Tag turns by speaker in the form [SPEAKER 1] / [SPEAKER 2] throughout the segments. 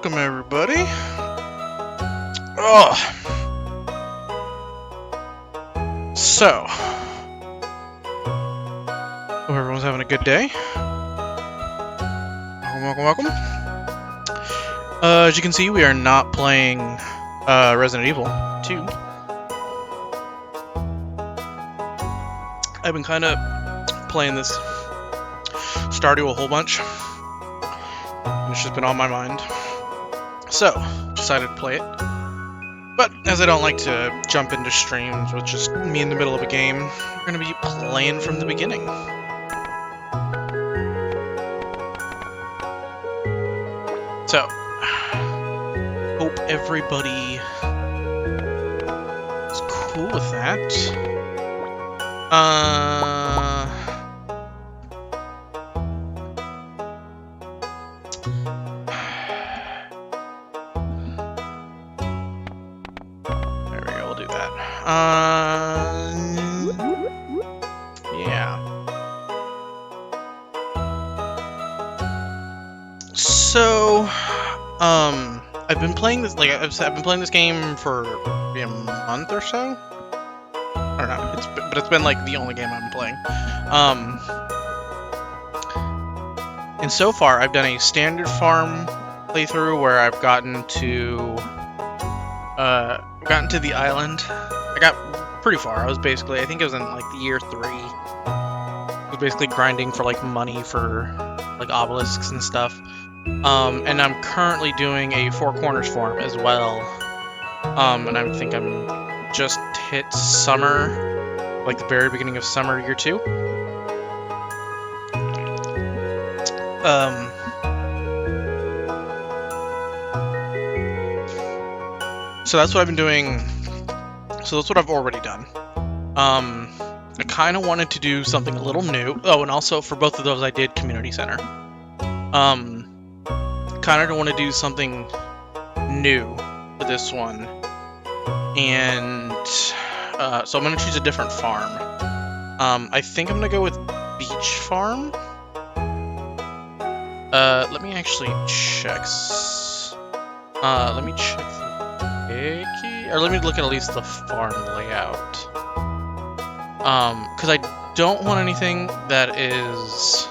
[SPEAKER 1] Welcome everybody. Oh. So, having a good day. Welcome. As you can see, we are not playing Resident Evil 2. I've been kind of playing this Stardew a whole bunch, and it's just been on my mind. So, decided to play it. But, as I don't like to jump into streams with just me in the middle of a game, we're going to be playing from the beginning. So, hope everybody is cool with that. There we go, we'll do that. Yeah. So, I've been playing this, I've been playing this game for maybe a month or so. I don't know, but it's been like the only game I've been playing. And so far, I've done a standard farm playthrough where I've gotten to the island. I got pretty far. I think it was in like the year 3. I was basically grinding for like money for like obelisks and stuff. And I'm currently doing a Four Corners farm as well. And I think I'm just hit summer, like the very beginning of summer year 2. So that's what I've been doing. So that's what I've already done. I kind of wanted to do something a little new. Oh, and also for both of those, I did community center. Kind of want to do something new for this one, and so I'm gonna choose a different farm. I think I'm gonna go with Beach Farm. Let me actually check. Let me check the wiki, or let me look at least the farm layout. Because I don't want anything that is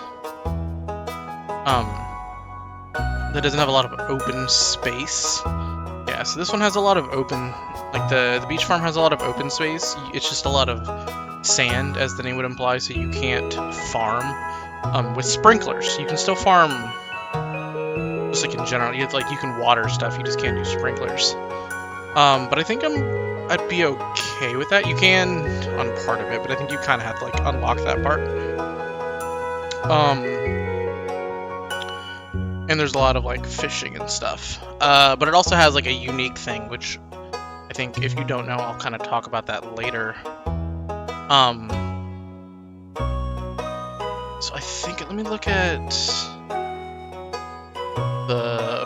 [SPEAKER 1] that doesn't have a lot of open space. Yeah, so this one has a lot of open, like the beach farm has a lot of open space. It's just a lot of sand, as the name would imply, so you can't farm with sprinklers. You can still farm, just like in general. You can water stuff, you just can't do sprinklers. But I think I'd be okay with that. You can on part of it, but I think you kind of have to like unlock that part. And there's a lot of like fishing and stuff. But it also has like a unique thing, which I think if you don't know, I'll kind of talk about that later. So I think, let me look at the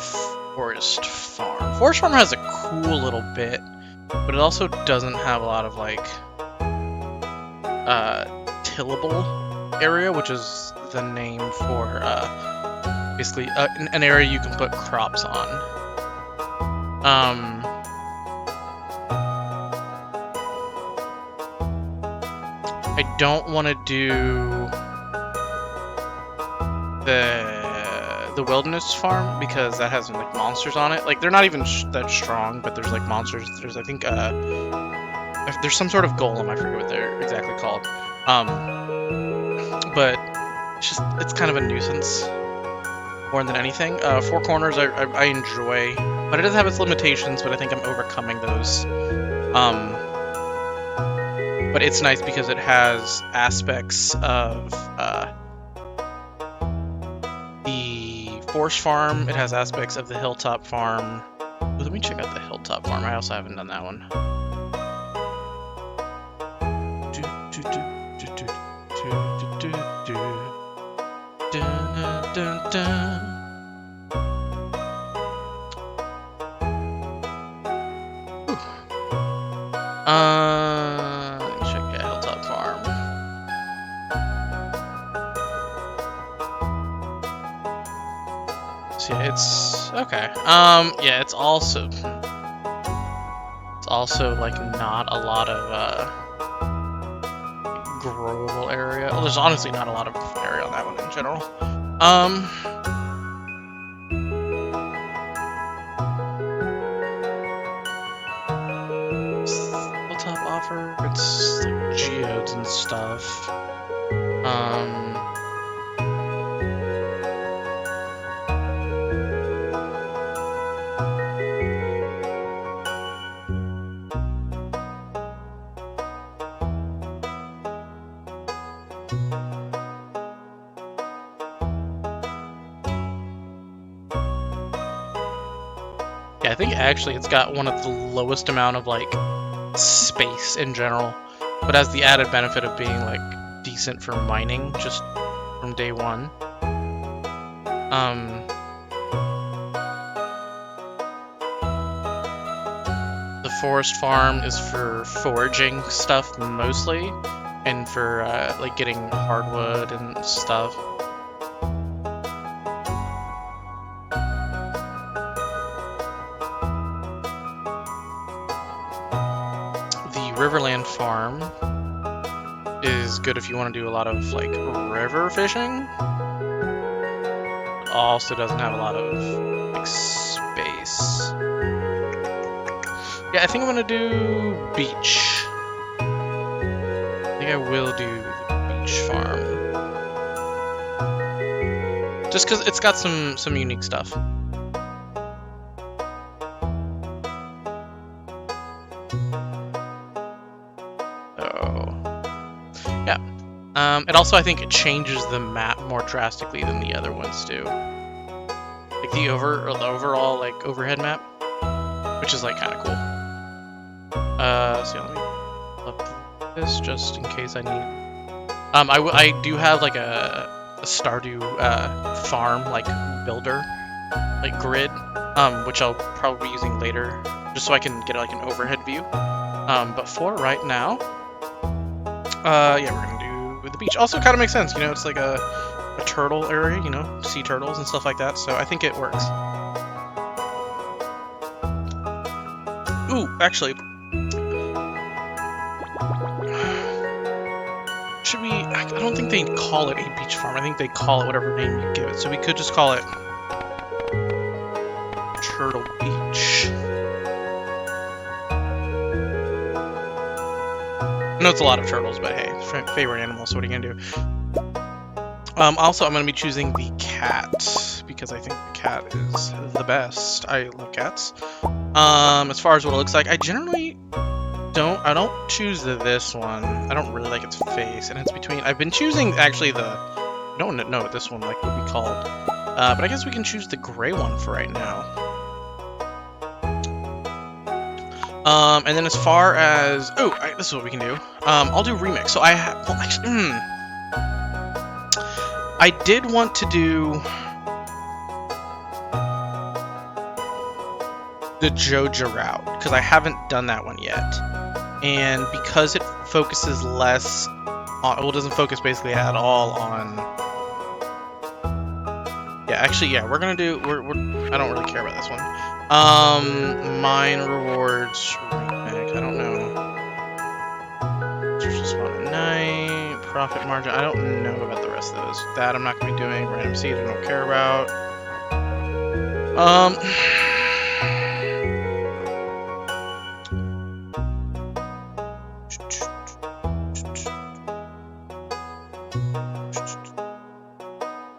[SPEAKER 1] Forest Farm. Forest Farm has a cool little bit, but it also doesn't have a lot of like tillable area, which is the name for basically an area you can put crops on. I don't want to do the wilderness farm because that has like monsters on it. Like they're not even that strong, but there's like monsters. There's I think there's some sort of golem. I forget what they're exactly called. But it's kind of a nuisance more than anything. Four Corners I enjoy, but it does have its limitations. But I think I'm overcoming those. But it's nice because it has aspects of the Forest Farm. It has aspects of the Hilltop Farm. Ooh, let me check out the Hilltop Farm. I also haven't done that one. Check out Hilltop Farm. So yeah, it's okay. Yeah, it's also like not a lot of growable area. Well, there's honestly not a lot of area on that one in general. Hilltop offer, it's like geodes and stuff. Yeah, I think actually it's got one of the lowest amount of like space in general, but has the added benefit of being like decent for mining just from day one. The forest farm is for foraging stuff mostly, and for like getting hardwood and stuff. Riverland farm is good if you want to do a lot of like river fishing. It also doesn't have a lot of like space. Yeah, I think I'm gonna do beach. I think I will do the beach farm. Just because it's got some unique stuff. It also, I think, it changes the map more drastically than the other ones do. Like the overall like overhead map, which is like kind of cool. So let me flip this just in case I need. I do have like a Stardew farm like builder like grid, which I'll probably be using later, just so I can get like an overhead view. But for right now, yeah, we're gonna do the beach. Also kind of makes sense, you know, it's like a turtle area, you know, sea turtles and stuff like that, so I think it works. Ooh, actually, should we, I don't think they call it a beach farm, I think they call it whatever name you give it, so we could just call it Turtle Beach. I know it's a lot of turtles, but hey, favorite animal, so what are you gonna do? Also, I'm gonna be choosing the cat, because I think the cat is the best. I love cats. As far as what it looks like, I generally don't choose this one. I don't really like its face, and it's between, I've been choosing, actually, I don't know what this one like would be called. But I guess we can choose the gray one for right now. And then as far as, this is what we can do. I'll do remix. So I have, well, actually, I did want to do the Joja route, because I haven't done that one yet. And because it focuses less on, well, it doesn't focus basically at all on, yeah, actually, yeah, we're gonna do, I don't really care about this one. Mine rewards remake, I don't know. Just spawn at night, profit margin, I don't know about the rest of those. That I'm not gonna be doing. Random seed, I don't care about.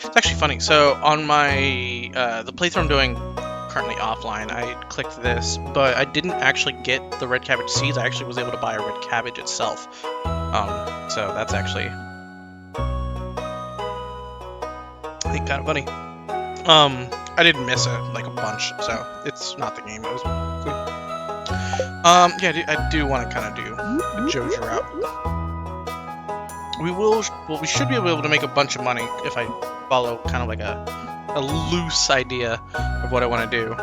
[SPEAKER 1] It's actually funny. So on my the playthrough I'm doing currently offline, I clicked this, but I didn't actually get the red cabbage seeds. I actually was able to buy a red cabbage itself. So that's actually, I think, kind of funny. I didn't miss it like a bunch, so it's not the game. It was good. Yeah, I do want to kind of do the Joja route. We should be able to make a bunch of money if I follow kind of like a loose idea of what I want to do.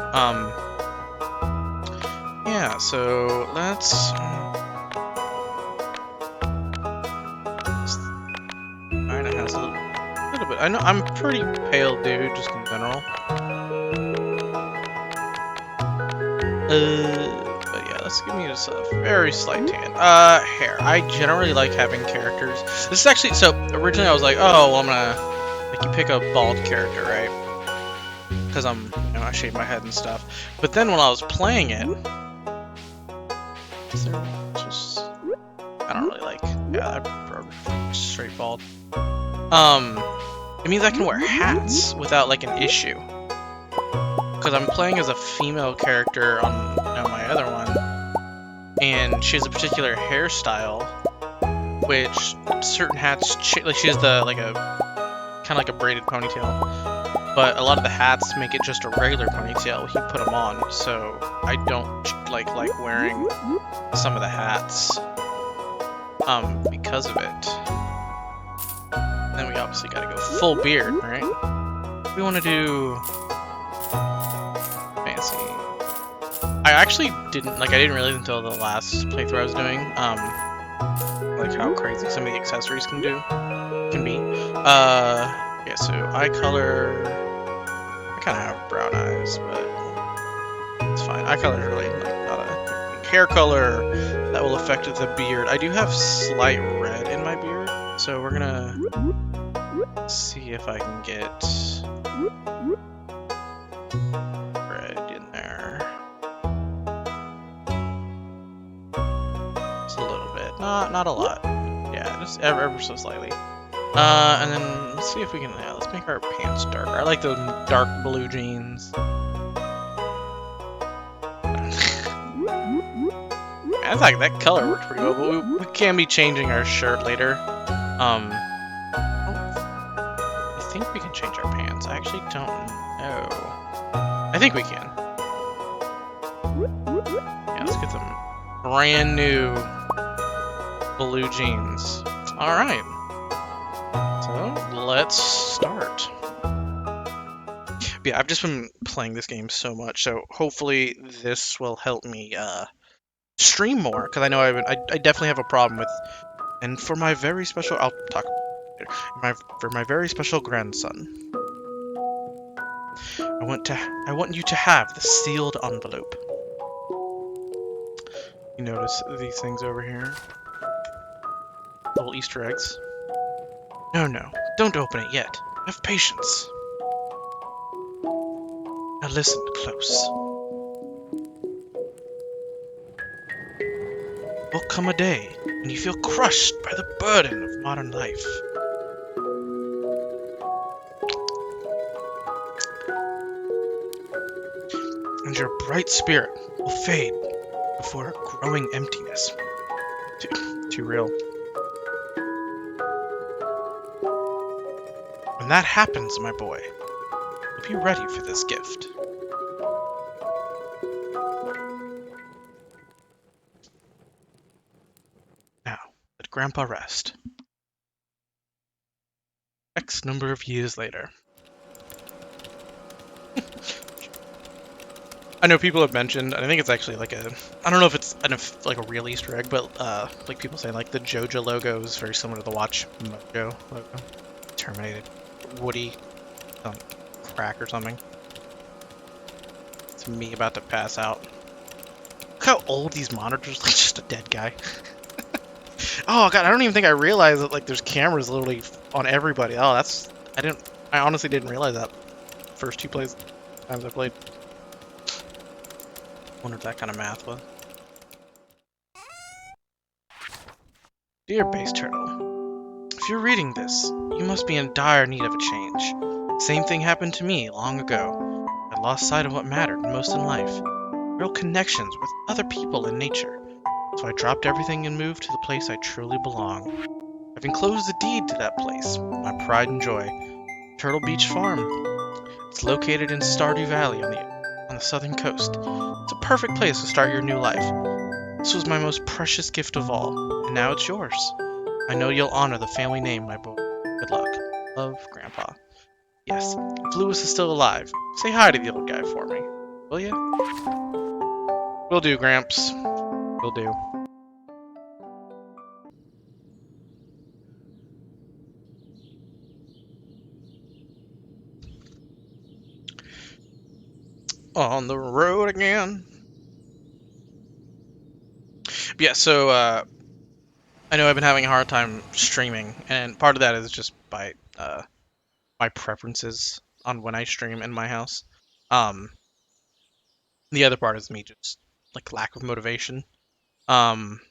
[SPEAKER 1] Yeah, so let's kind of has a little bit. I know I'm a pretty pale dude just in general. But yeah, let's give me just a very slight tan. Hair. I generally like having characters. This is actually, so originally I was like, oh, well, I'm gonna, like, you pick a bald character, right? Because I shave my head and stuff. But then when I was playing it, is there just, I don't really like, yeah, I prefer straight bald. It means I can wear hats without, like, an issue. Because I'm playing as a female character on my other one, and she has a particular hairstyle, which certain hats, like she has like a kind of like a braided ponytail, but a lot of the hats make it just a regular ponytail when you put them on. So I don't like wearing some of the hats, because of it. Then we obviously gotta go full beard, right? We want to do fancy. I actually didn't realize until the last playthrough I was doing, like how crazy some of the accessories can be. Yeah, so eye color, I kind of have brown eyes, but it's fine. Eye color is really like not a hair color that will affect the beard. I do have slight red in my beard, so we're gonna see if I can get red in there. Just a little bit, not a lot. Yeah, just ever so slightly. And then let's see if we can. Yeah, let's make our pants darker. I like those dark blue jeans. I think that color works pretty well, but we can be changing our shirt later. I think we can change our pants. I actually don't know. I think we can. Yeah, let's get some brand new blue jeans. All right. So let's start. But yeah, I've just been playing this game so much, so hopefully this will help me stream more, because I know I definitely have a problem with. And for my very special, I'll talk later. For my very special grandson, I want you to have the sealed envelope. You notice these things over here? Little Easter eggs. No, don't open it yet. Have patience. Now listen close. Will come a day when you feel crushed by the burden of modern life. And your bright spirit will fade before a growing emptiness. Too real. When that happens, my boy, you'll be ready for this gift. Now, let Grandpa rest. X number of years later. I know people have mentioned, and I think it's actually like I don't know if it's like a real Easter egg, but like people say like the Joja logo is very similar to the Watch Mojo logo. Terminated. Woody on crack or something. It's me about to pass out. Look how old these monitors look, just a dead guy. Oh god, I don't even think I realized that like there's cameras literally on everybody. Oh, I honestly didn't realize that first two times I played. Wonder if that kind of math was. Dear Base Turtle, if you're reading this, you must be in dire need of a change. Same thing happened to me long ago. I lost sight of what mattered most in life. Real connections with other people and nature. So I dropped everything and moved to the place I truly belong. I've enclosed the deed to that place, my pride and joy. Turtle Beach Farm. It's located in Stardew Valley on the southern coast. It's a perfect place to start your new life. This was my most precious gift of all, and now it's yours. I know you'll honor the family name, my boy. Good luck. Love, Grandpa. Yes, if Lewis is still alive, say hi to the old guy for me. Will ya? Will do, Gramps. Will do. On the road again. Yeah, so I know I've been having a hard time streaming, and part of that is just by my preferences on when I stream in my house. Um, the other part is me just like lack of motivation. Um,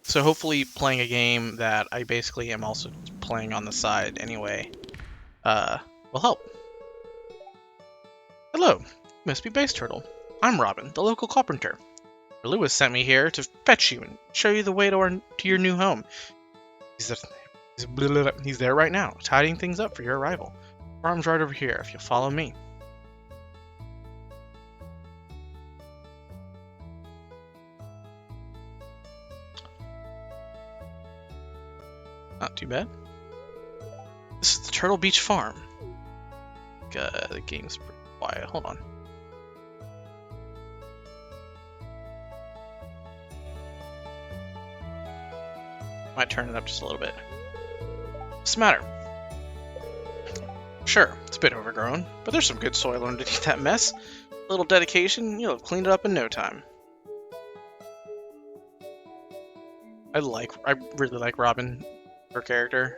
[SPEAKER 1] so hopefully playing a game that I basically am also playing on the side anyway, will help. Hello, must be Base Turtle. I'm Robin, the local carpenter. Lewis sent me here to fetch you and show you the way to your new home. He's there right now, tidying things up for your arrival. Farm's right over here, if you'll follow me. Not too bad. This is the Turtle Beach Farm. The game's pretty quiet. Hold on. Might turn it up just a little bit. What's the matter? Sure, it's a bit overgrown, but there's some good soil underneath that mess. A little dedication, you'll have cleaned it up in no time. I really like Robin, her character.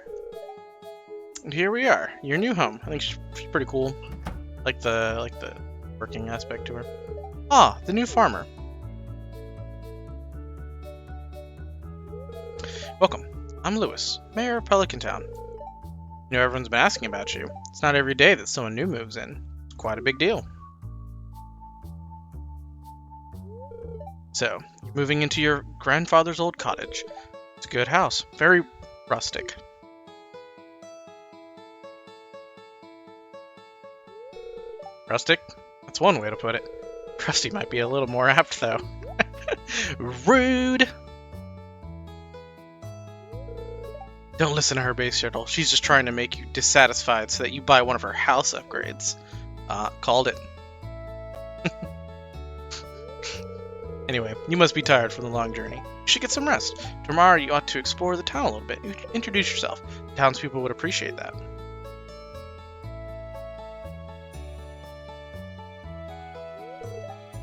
[SPEAKER 1] And here we are, your new home. I think she's pretty cool. Like the working aspect to her. Ah, the new farmer. Welcome. I'm Lewis, mayor of Pelican Town. You know, everyone's been asking about you. It's not every day that someone new moves in. It's quite a big deal. So, you're moving into your grandfather's old cottage. It's a good house. Very rustic. Rustic? That's one way to put it. Rusty might be a little more apt, though. Rude! Don't listen to her, Base Turtle. She's just trying to make you dissatisfied so that you buy one of her house upgrades. Called it. Anyway, you must be tired from the long journey. You should get some rest. Tomorrow you ought to explore the town a little bit. Introduce yourself. Townspeople would appreciate that.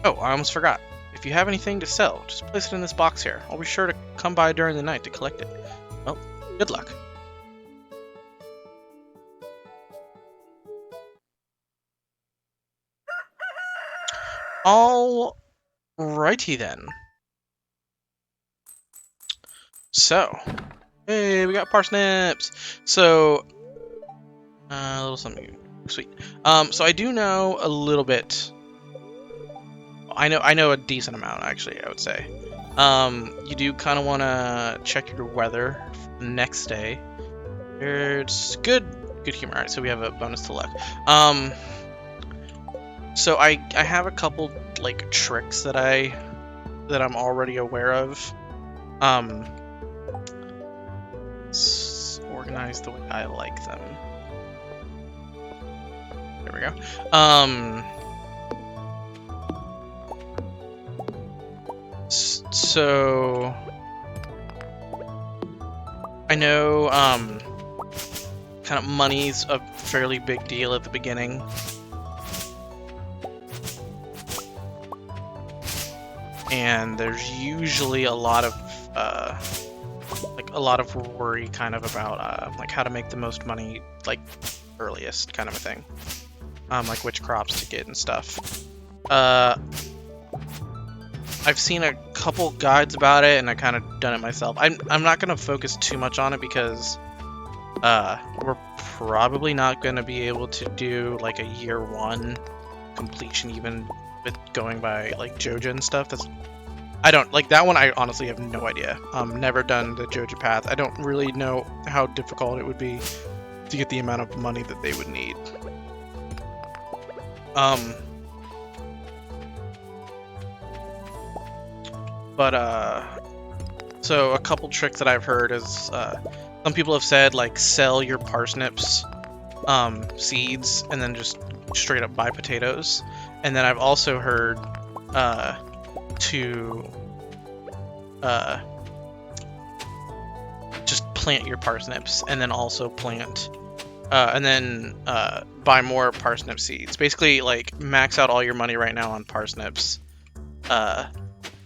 [SPEAKER 1] Oh, I almost forgot. If you have anything to sell, just place it in this box here. I'll be sure to come by during the night to collect it. Well, good luck. Alrighty then. So, hey, we got parsnips. So, a little something sweet. So I do know a little bit. I know a decent amount, actually, I would say. You do kind of want to check your weather for the next day. It's good humor. Alright, so we have a bonus to luck. So I have a couple like tricks that I'm already aware of. Organized the way I like them. There we go. So I know kind of money's a fairly big deal at the beginning. And there's usually a lot of worry kind of about like how to make the most money like earliest kind of a thing. Like which crops to get and stuff. I've seen a couple guides about it, and I kind of done it myself. I'm not gonna focus too much on it because we're probably not gonna be able to do like a year one completion even with going by like Joja and stuff. I don't like that one. I honestly have no idea. Never done the Joja path. I don't really know how difficult it would be to get the amount of money that they would need. So a couple tricks that I've heard is some people have said like sell your parsnips seeds and then just straight up buy potatoes. And then I've also heard to just plant your parsnips and then also plant and then buy more parsnip seeds. Basically like max out all your money right now on parsnips.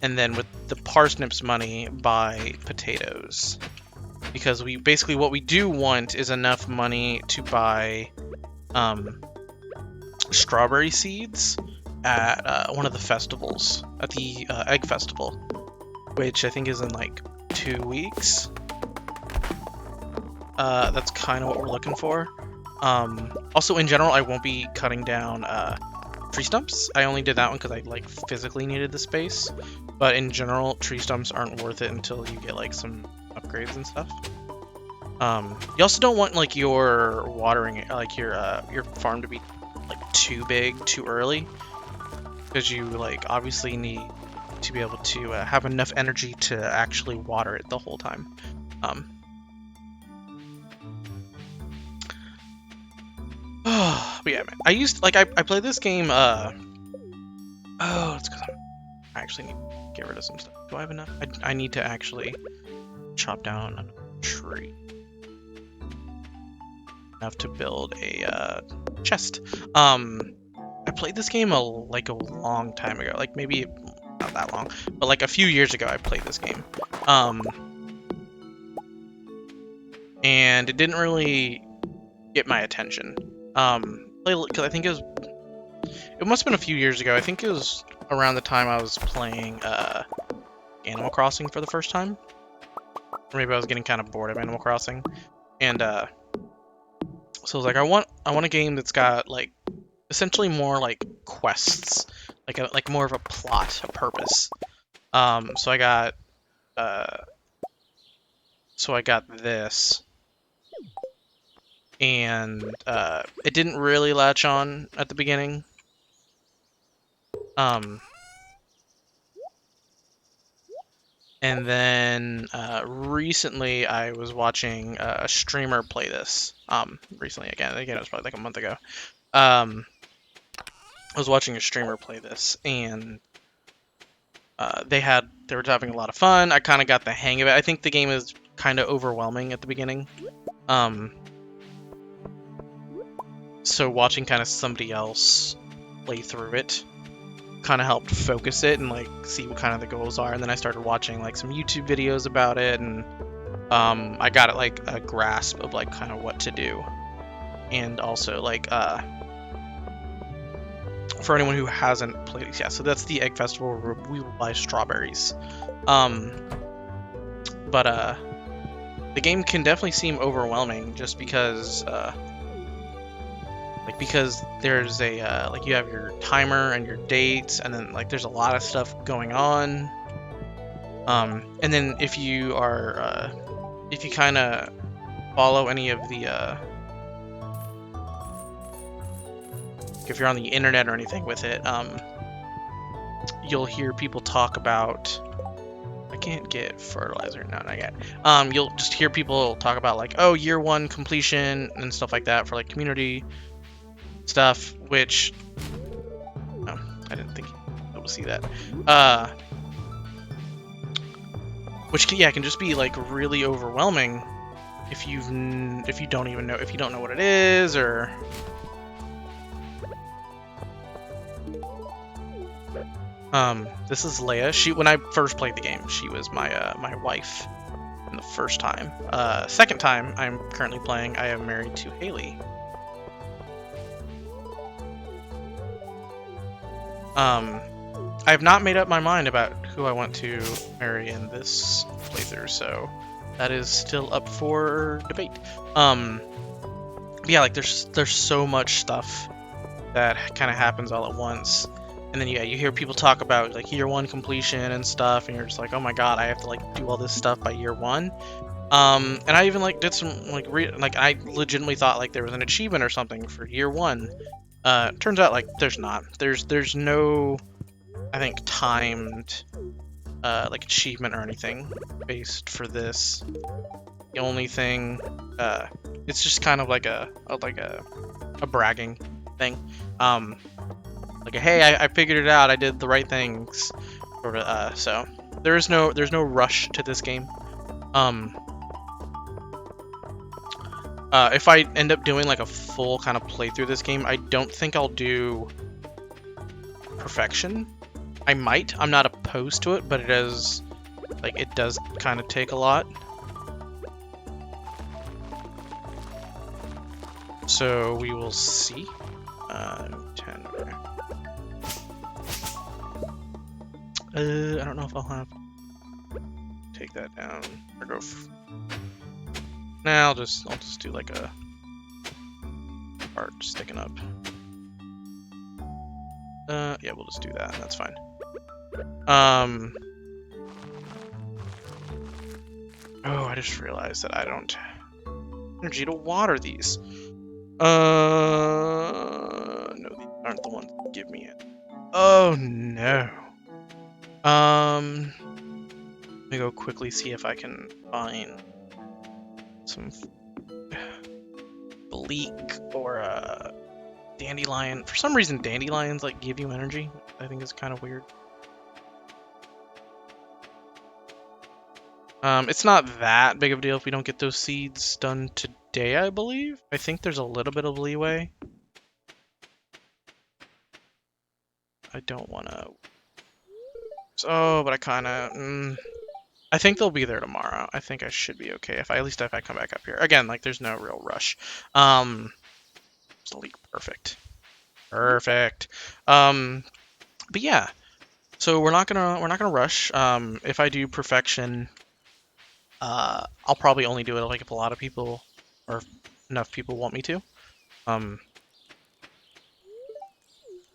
[SPEAKER 1] and then with the parsnips money, buy potatoes. Because we basically, what we do want is enough money to buy strawberry seeds at one of the festivals, at the Egg Festival, which I think is in like 2 weeks. That's kind of what we're looking for. Also, in general, I won't be cutting down tree stumps. I only did that one because I like physically needed the space. But in general, tree stumps aren't worth it until you get like some upgrades and stuff. You also don't want like your watering, like your farm to be like too big too early, because you like obviously need to be able to have enough energy to actually water it the whole time. But yeah, man, I used like I played this game. Oh, it's because I actually need to get rid of some stuff. Do I have enough? I need to actually chop down a tree enough to build a chest. I played this game like a long time ago, like maybe not that long, but like a few years ago I played this game. And it didn't really get my attention. Because I think it must have been a few years ago. I think it was around the time I was playing Animal Crossing for the first time. Or maybe I was getting kind of bored of Animal Crossing, and so I was like, I want a game that's got like essentially more like quests, like more of a plot, a purpose. So I got this, and it didn't really latch on at the beginning. And then recently I was watching a streamer play this. Recently, again, it was probably like a month ago. I was watching a streamer play this, and they were having a lot of fun. I kind of got the hang of it. I think the game is kind of overwhelming at the beginning. So watching kind of somebody else play through it kind of helped focus it and like see what kind of the goals are. And then I started watching like some YouTube videos about it, and I got like a grasp of like kind of what to do. And also like for anyone who hasn't played it, yeah, so that's the Egg Festival where we will buy strawberries. But the game can definitely seem overwhelming just because because there's a like you have your timer and your dates, and then like there's a lot of stuff going on. And then if you are if you kind of follow any of the if you're on the internet or anything with it, you'll hear people talk about, I can't get fertilizer, no, not yet. You'll just hear people talk about like, oh, year 1 completion and stuff like that for like community stuff, which I didn't think you'd be able to see that. Which can just be like really overwhelming if you don't know what it is, or this is Leia. When I first played the game, she was my my wife in the first time. Second time I'm currently playing, I am married to Haley. I have not made up my mind about who I want to marry in this playthrough, so that is still up for debate. Yeah, like there's so much stuff that kind of happens all at once, and then yeah, you hear people talk about like year 1 completion and stuff, and you're just like, oh my god, I have to like do all this stuff by year 1. And I even like did some like I legitimately thought like there was an achievement or something for year 1. Turns out like there's not. There's no, I think, timed like achievement or anything based for this. The only thing, it's just kind of like a bragging thing. Like a, hey, I figured it out. I did the right things. So there's no rush to this game. If I end up doing like a full kind of playthrough of this game, I don't think I'll do perfection. I might. I'm not opposed to it, but it is, like, it does kind of take a lot. So we will see. 10. Okay. I don't know if I'll have take that down or go. Nah, I'll just do like a part sticking up. Yeah, we'll just do that. That's fine. Oh, I just realized that I don't have energy to water these. No, these aren't the ones that give me it. Oh no. Let me go quickly see if I can find some bleak or dandelion. For some reason, dandelions like give you energy. I think is kind of weird. It's not that big of a deal if we don't get those seeds done today, I believe. I think there's a little bit of leeway. I don't want to... Oh, but I kind of... I think they'll be there tomorrow. I think I should be okay if at least if I come back up here. Again, like there's no real rush. It's the leak. Perfect. Perfect. But yeah. So we're not gonna rush. If I do perfection, I'll probably only do it like if a lot of people or enough people want me to.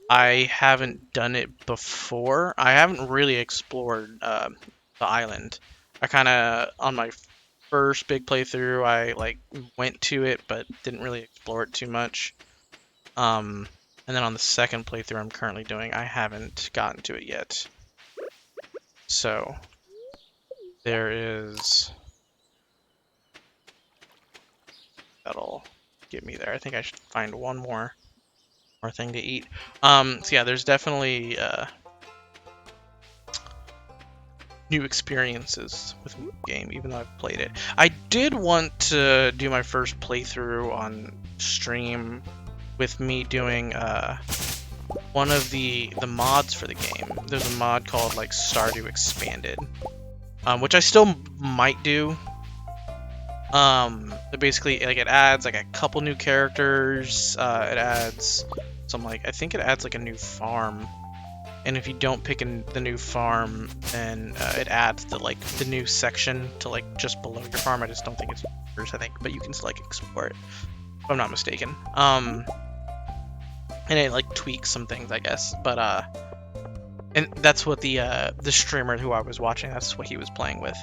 [SPEAKER 1] I haven't done it before. I haven't really explored the island. I kind of on my first big playthrough, I like went to it but didn't really explore it too much. And then on the second playthrough I'm currently doing, I haven't gotten to it yet. So there is that'll get me there. I think I should find one more thing to eat. So yeah, there's definitely new experiences with the game, even though I've played it. I did want to do my first playthrough on stream with me doing one of the mods for the game. There's a mod called like Stardew Expanded, which I still might do. Basically, like it adds like a couple new characters. It adds some I think it adds like a new farm. And if you don't pick the new farm, then it adds the new section to like just below your farm. I just don't think it's yours, I think, but you can still like explore it, if I'm not mistaken. And it like tweaks some things, I guess. But and that's what the streamer who I was watching, that's what he was playing with.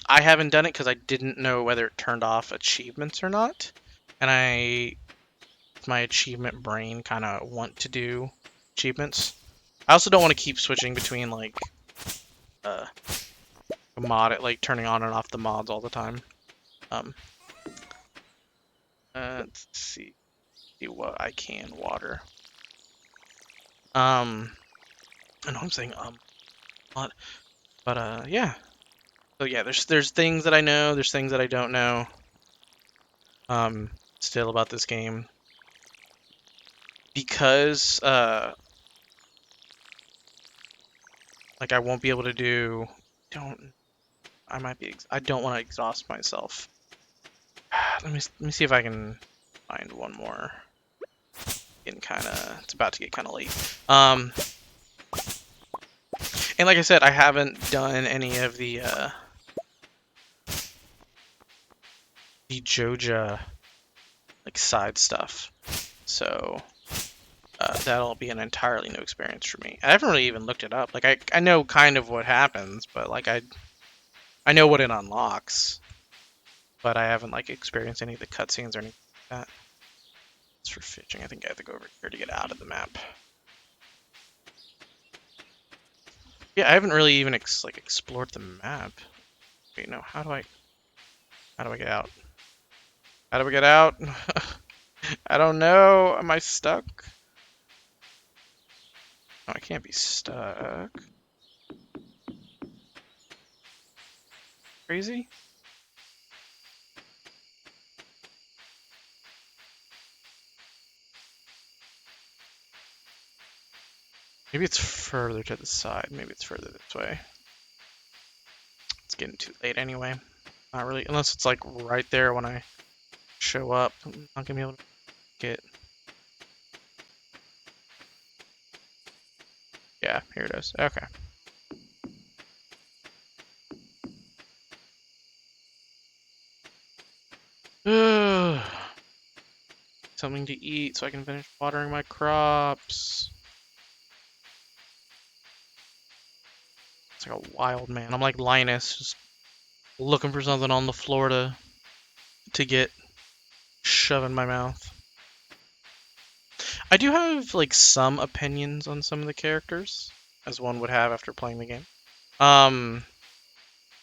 [SPEAKER 1] I haven't done it because I didn't know whether it turned off achievements or not, and my achievement brain kind of want to do achievements. I also don't want to keep switching between like like turning on and off the mods all the time. Let's see what I can water. I know I'm saying a lot, but yeah. So yeah, there's things that I know, there's things that I don't know. Still about this game. Because like I won't be able to do I don't want to exhaust myself. Let me see if I can find one more. It's about to get kind of late. And like I said, I haven't done any of the Joja like side stuff, so that'll be an entirely new experience for me. I haven't really even looked it up. Like I know kind of what happens, but like I know what it unlocks, but I haven't like experienced any of the cutscenes or anything like that. It's for fishing. I think I have to go over here to get out of the map. Yeah, I haven't really even explored the map. Wait, no. How do I get out? How do I get out? I don't know. Am I stuck? No, I can't be stuck. Crazy? Maybe it's further to the side. Maybe it's further this way. It's getting too late anyway. Not really, unless it's like right there when I show up. I'm not gonna be able to get. Yeah, here it is. Okay. Something to eat so I can finish watering my crops. It's like a wild man. I'm like Linus, just looking for something on the floor to get shove in my mouth. I do have like some opinions on some of the characters, as one would have after playing the game. I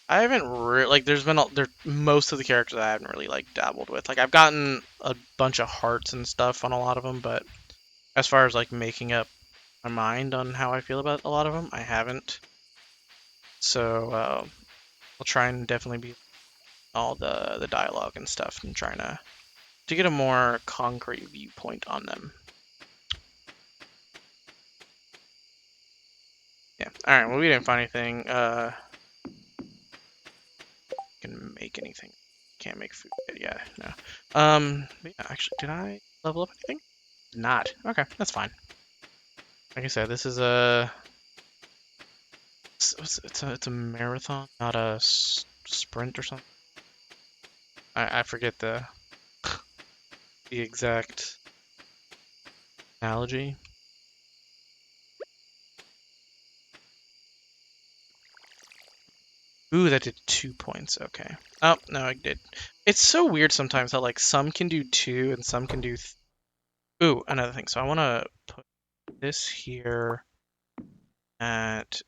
[SPEAKER 1] haven't really like. There's been most of the characters I haven't really like dabbled with. Like I've gotten a bunch of hearts and stuff on a lot of them, but as far as like making up my mind on how I feel about a lot of them, I haven't. So I'll try and definitely be all the dialogue and stuff, and trying to get a more concrete viewpoint on them. Yeah. All right. Well, we didn't find anything. Can make anything. Can't make food. Yeah. No. But yeah, actually, did I level up anything? Not. Okay, that's fine. Like I said, this is it's a marathon, not a sprint or something. I forget the exact analogy. Ooh, that did 2 points. Okay. Oh, no, I did. It's so weird sometimes how like some can do 2 and some can do. Ooh, another thing. So I want to put this here at.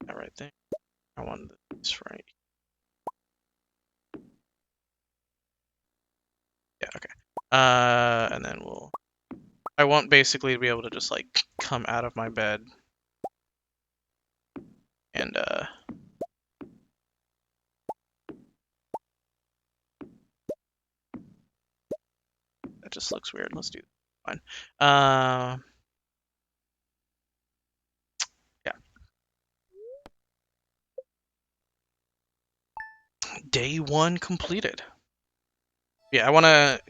[SPEAKER 1] That right there. I want this right. Yeah. Okay. And then we'll. I want basically to be able to just like come out of my bed and that just looks weird. Let's do fine. Yeah. Day 1 completed. Yeah, I want to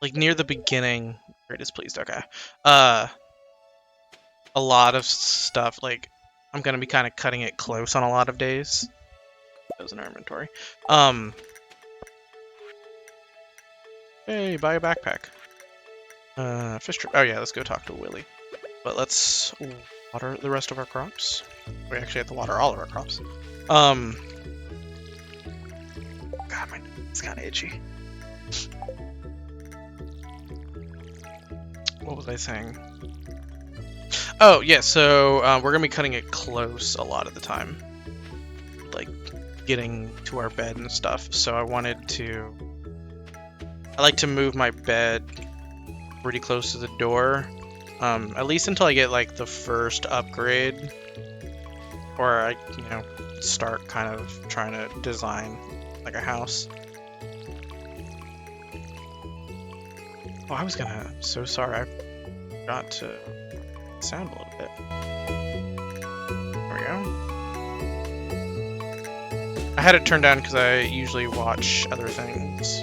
[SPEAKER 1] like near the beginning. Very displeased. Okay. A lot of stuff like I'm gonna be kind of cutting it close on a lot of days. That was in our inventory. Hey, buy a backpack. Fish trip. Oh yeah, let's go talk to Willy. But let's water the rest of our crops. We actually have to water all of our crops. God, it's kind of itchy. What was I saying? Oh yeah, so we're gonna be cutting it close a lot of the time, like getting to our bed and stuff. So I like to move my bed pretty close to the door, at least until I get like the first upgrade, or I, start kind of trying to design like a house. Oh, I'm so sorry, I forgot to sound a little bit. There we go. I had it turned down because I usually watch other things.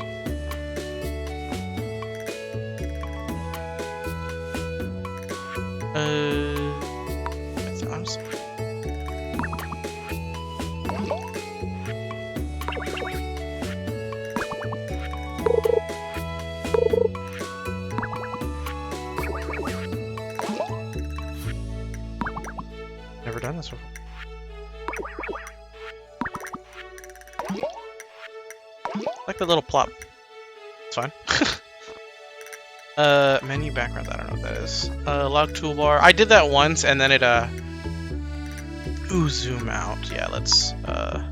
[SPEAKER 1] Never done this before. Like the little plop. It's fine. Menu background, I don't know what that is. Log toolbar. I did that once and then it, ooh, zoom out. Yeah, let's, here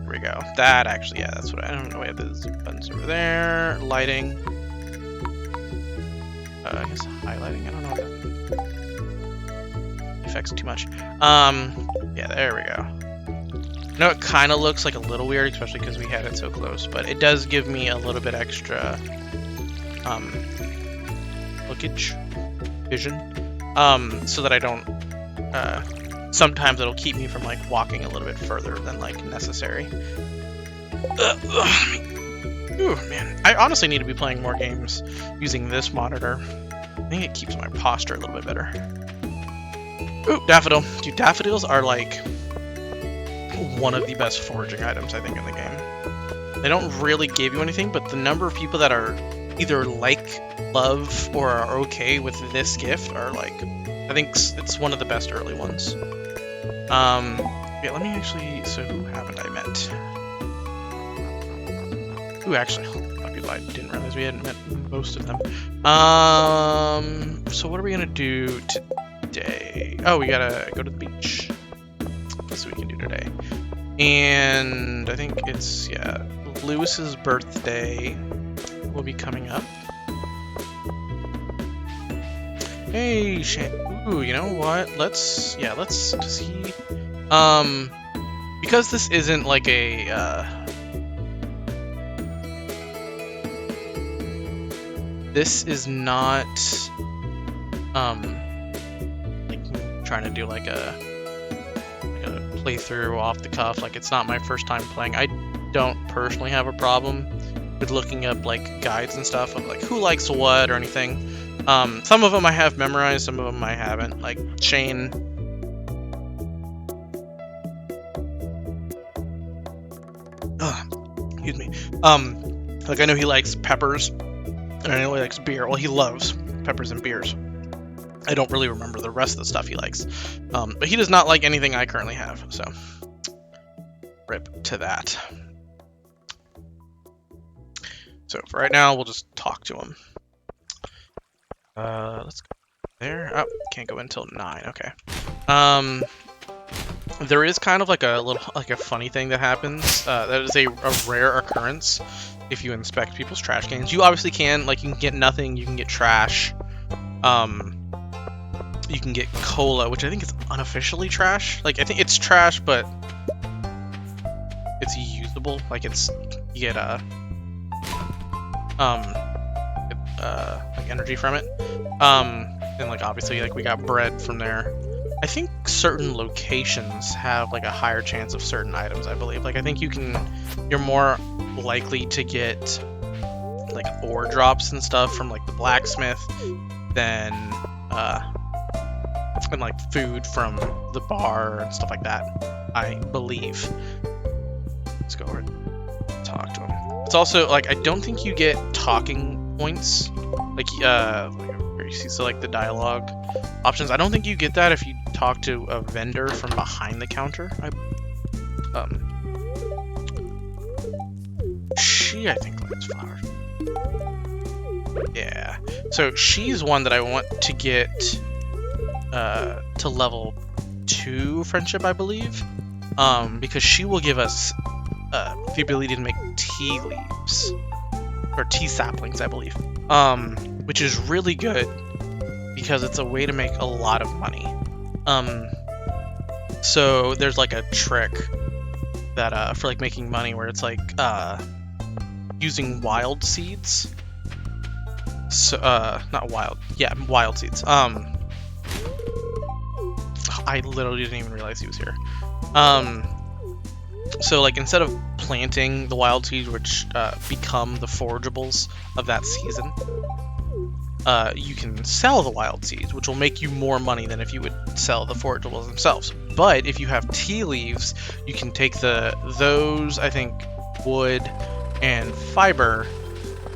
[SPEAKER 1] we go. That actually, yeah, that's what I don't know. We have the zoom buttons over there. Lighting. I guess highlighting, I don't know what that affects too much. Yeah, there we go. know it kind of looks like a little weird, especially because we had it so close, but it does give me a little bit extra lookage vision, so that I don't sometimes it'll keep me from like walking a little bit further than like necessary. Ooh, man, I honestly need to be playing more games using this monitor. I think it keeps my posture a little bit better. Ooh, daffodil. Dude, daffodils are like one of the best foraging items, I think, in the game. They don't really give you anything, but the number of people that are either like, love, or are okay with this gift are like, I think it's one of the best early ones. Yeah, let me actually, so who haven't I met? Ooh, actually, I didn't realize we hadn't met most of them. So what are we gonna do today? Oh, we gotta go to the beach. That's what we can do today. And I think it's, yeah, Lewis's birthday will be coming up. Hey, ooh, you know what? Does he, because this isn't like a, this is not, like, trying to do like a playthrough off the cuff. Like, it's not my first time playing. I don't personally have a problem with looking up like guides and stuff of like who likes what or anything. Some of them I have memorized, some of them I haven't. Like Shane. Excuse me. Like I know he likes peppers, and I know he likes beer. Well, he loves peppers and beers. I don't really remember the rest of the stuff he likes. But he does not like anything I currently have, so rip to that. So for right now, we'll just talk to him. Let's go there. Oh, can't go until 9. Okay. There is kind of like a little, like a funny thing that happens. That is a rare occurrence if you inspect people's trash cans. You obviously can, like, you can get nothing, you can get trash. You can get cola, which I think is unofficially trash. Like, I think it's trash, but it's usable. Like, it's, you get, like energy from it. And like obviously like we got bread from there. I think certain locations have like a higher chance of certain items, I believe. Like I think you're more likely to get like ore drops and stuff from like the blacksmith than and like food from the bar and stuff like that, I believe. Let's go over and talk to him. It's also like I don't think you get talking points, like where you see, so like the dialogue options. I don't think you get that if you talk to a vendor from behind the counter. She, I think, likes flowers. Yeah, so she's one that I want to get to level 2 friendship, I believe, because she will give us the ability to make tea leaves, or tea saplings, I believe, which is really good because it's a way to make a lot of money. So there's like a trick that for like making money where it's like using wild seeds. So not wild, yeah, wild seeds. I literally didn't even realize he was here. So like instead of planting the wild seeds, which become the forageables of that season, you can sell the wild seeds, which will make you more money than if you would sell the forageables themselves. But if you have tea leaves, you can take those, I think, wood and fiber,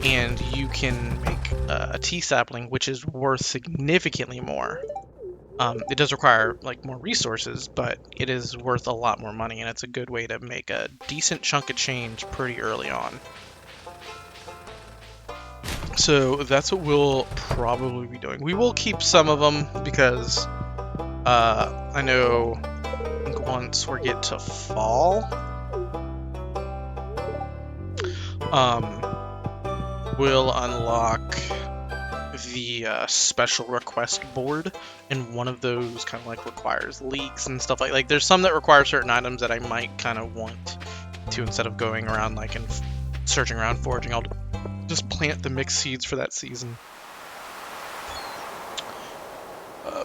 [SPEAKER 1] and you can make a tea sapling, which is worth significantly more. It does require like more resources, but it is worth a lot more money, and it's a good way to make a decent chunk of change pretty early on. So that's what we'll probably be doing. We will keep some of them because I know, I think once we get to fall, we'll unlock the special request board, and one of those kind of like requires leeks and stuff like there's some that require certain items that I might kind of want to, instead of going around like and searching around foraging, I'll just plant the mixed seeds for that season.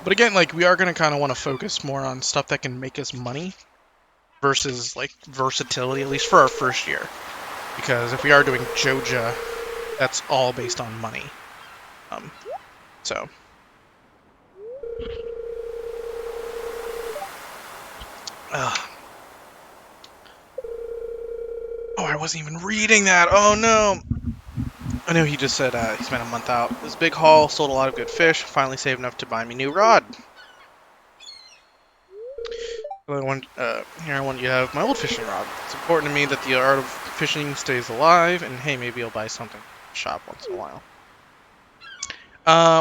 [SPEAKER 1] But again, like, we are going to kind of want to focus more on stuff that can make us money versus like versatility, at least for our first year. Because if we are doing Joja, that's all based on money. So. Oh, I wasn't even reading that. Oh no. I know he just said he spent a month out. This big haul, sold a lot of good fish, finally saved enough to buy me a new rod. Here I want you to have my old fishing rod. It's important to me that the art of fishing stays alive, and hey, maybe I'll buy something from the shop once in a while.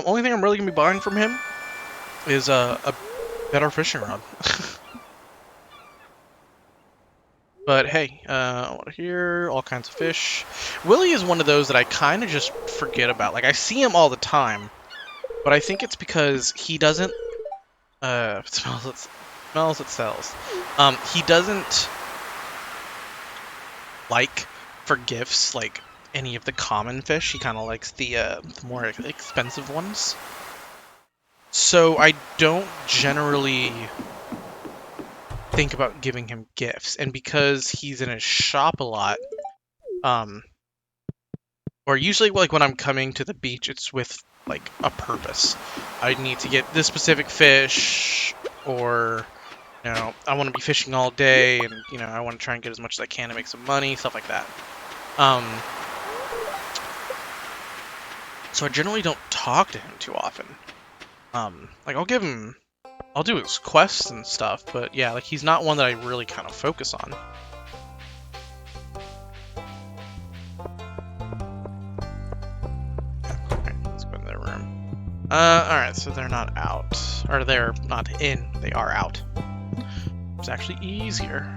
[SPEAKER 1] Only thing I'm really going to be buying from him is a better fishing rod. But hey, over here, all kinds of fish. Willie is one of those that I kind of just forget about. Like, I see him all the time, but I think it's because he doesn't, smells it sells. He doesn't like for gifts like any of the common fish. He kind of likes the more expensive ones. So I don't generally think about giving him gifts, and because he's in his shop a lot, or usually like when I'm coming to the beach, it's with like a purpose. I need to get this specific fish, or you know, I want to be fishing all day, and you know, I want to try and get as much as I can to make some money, stuff like that. So I generally don't talk to him too often. Like I'll do his quests and stuff, but yeah, like he's not one that I really kind of focus on. Okay, let's go in their room. Alright, so they're not out. Or they're not in, they are out. It's actually easier.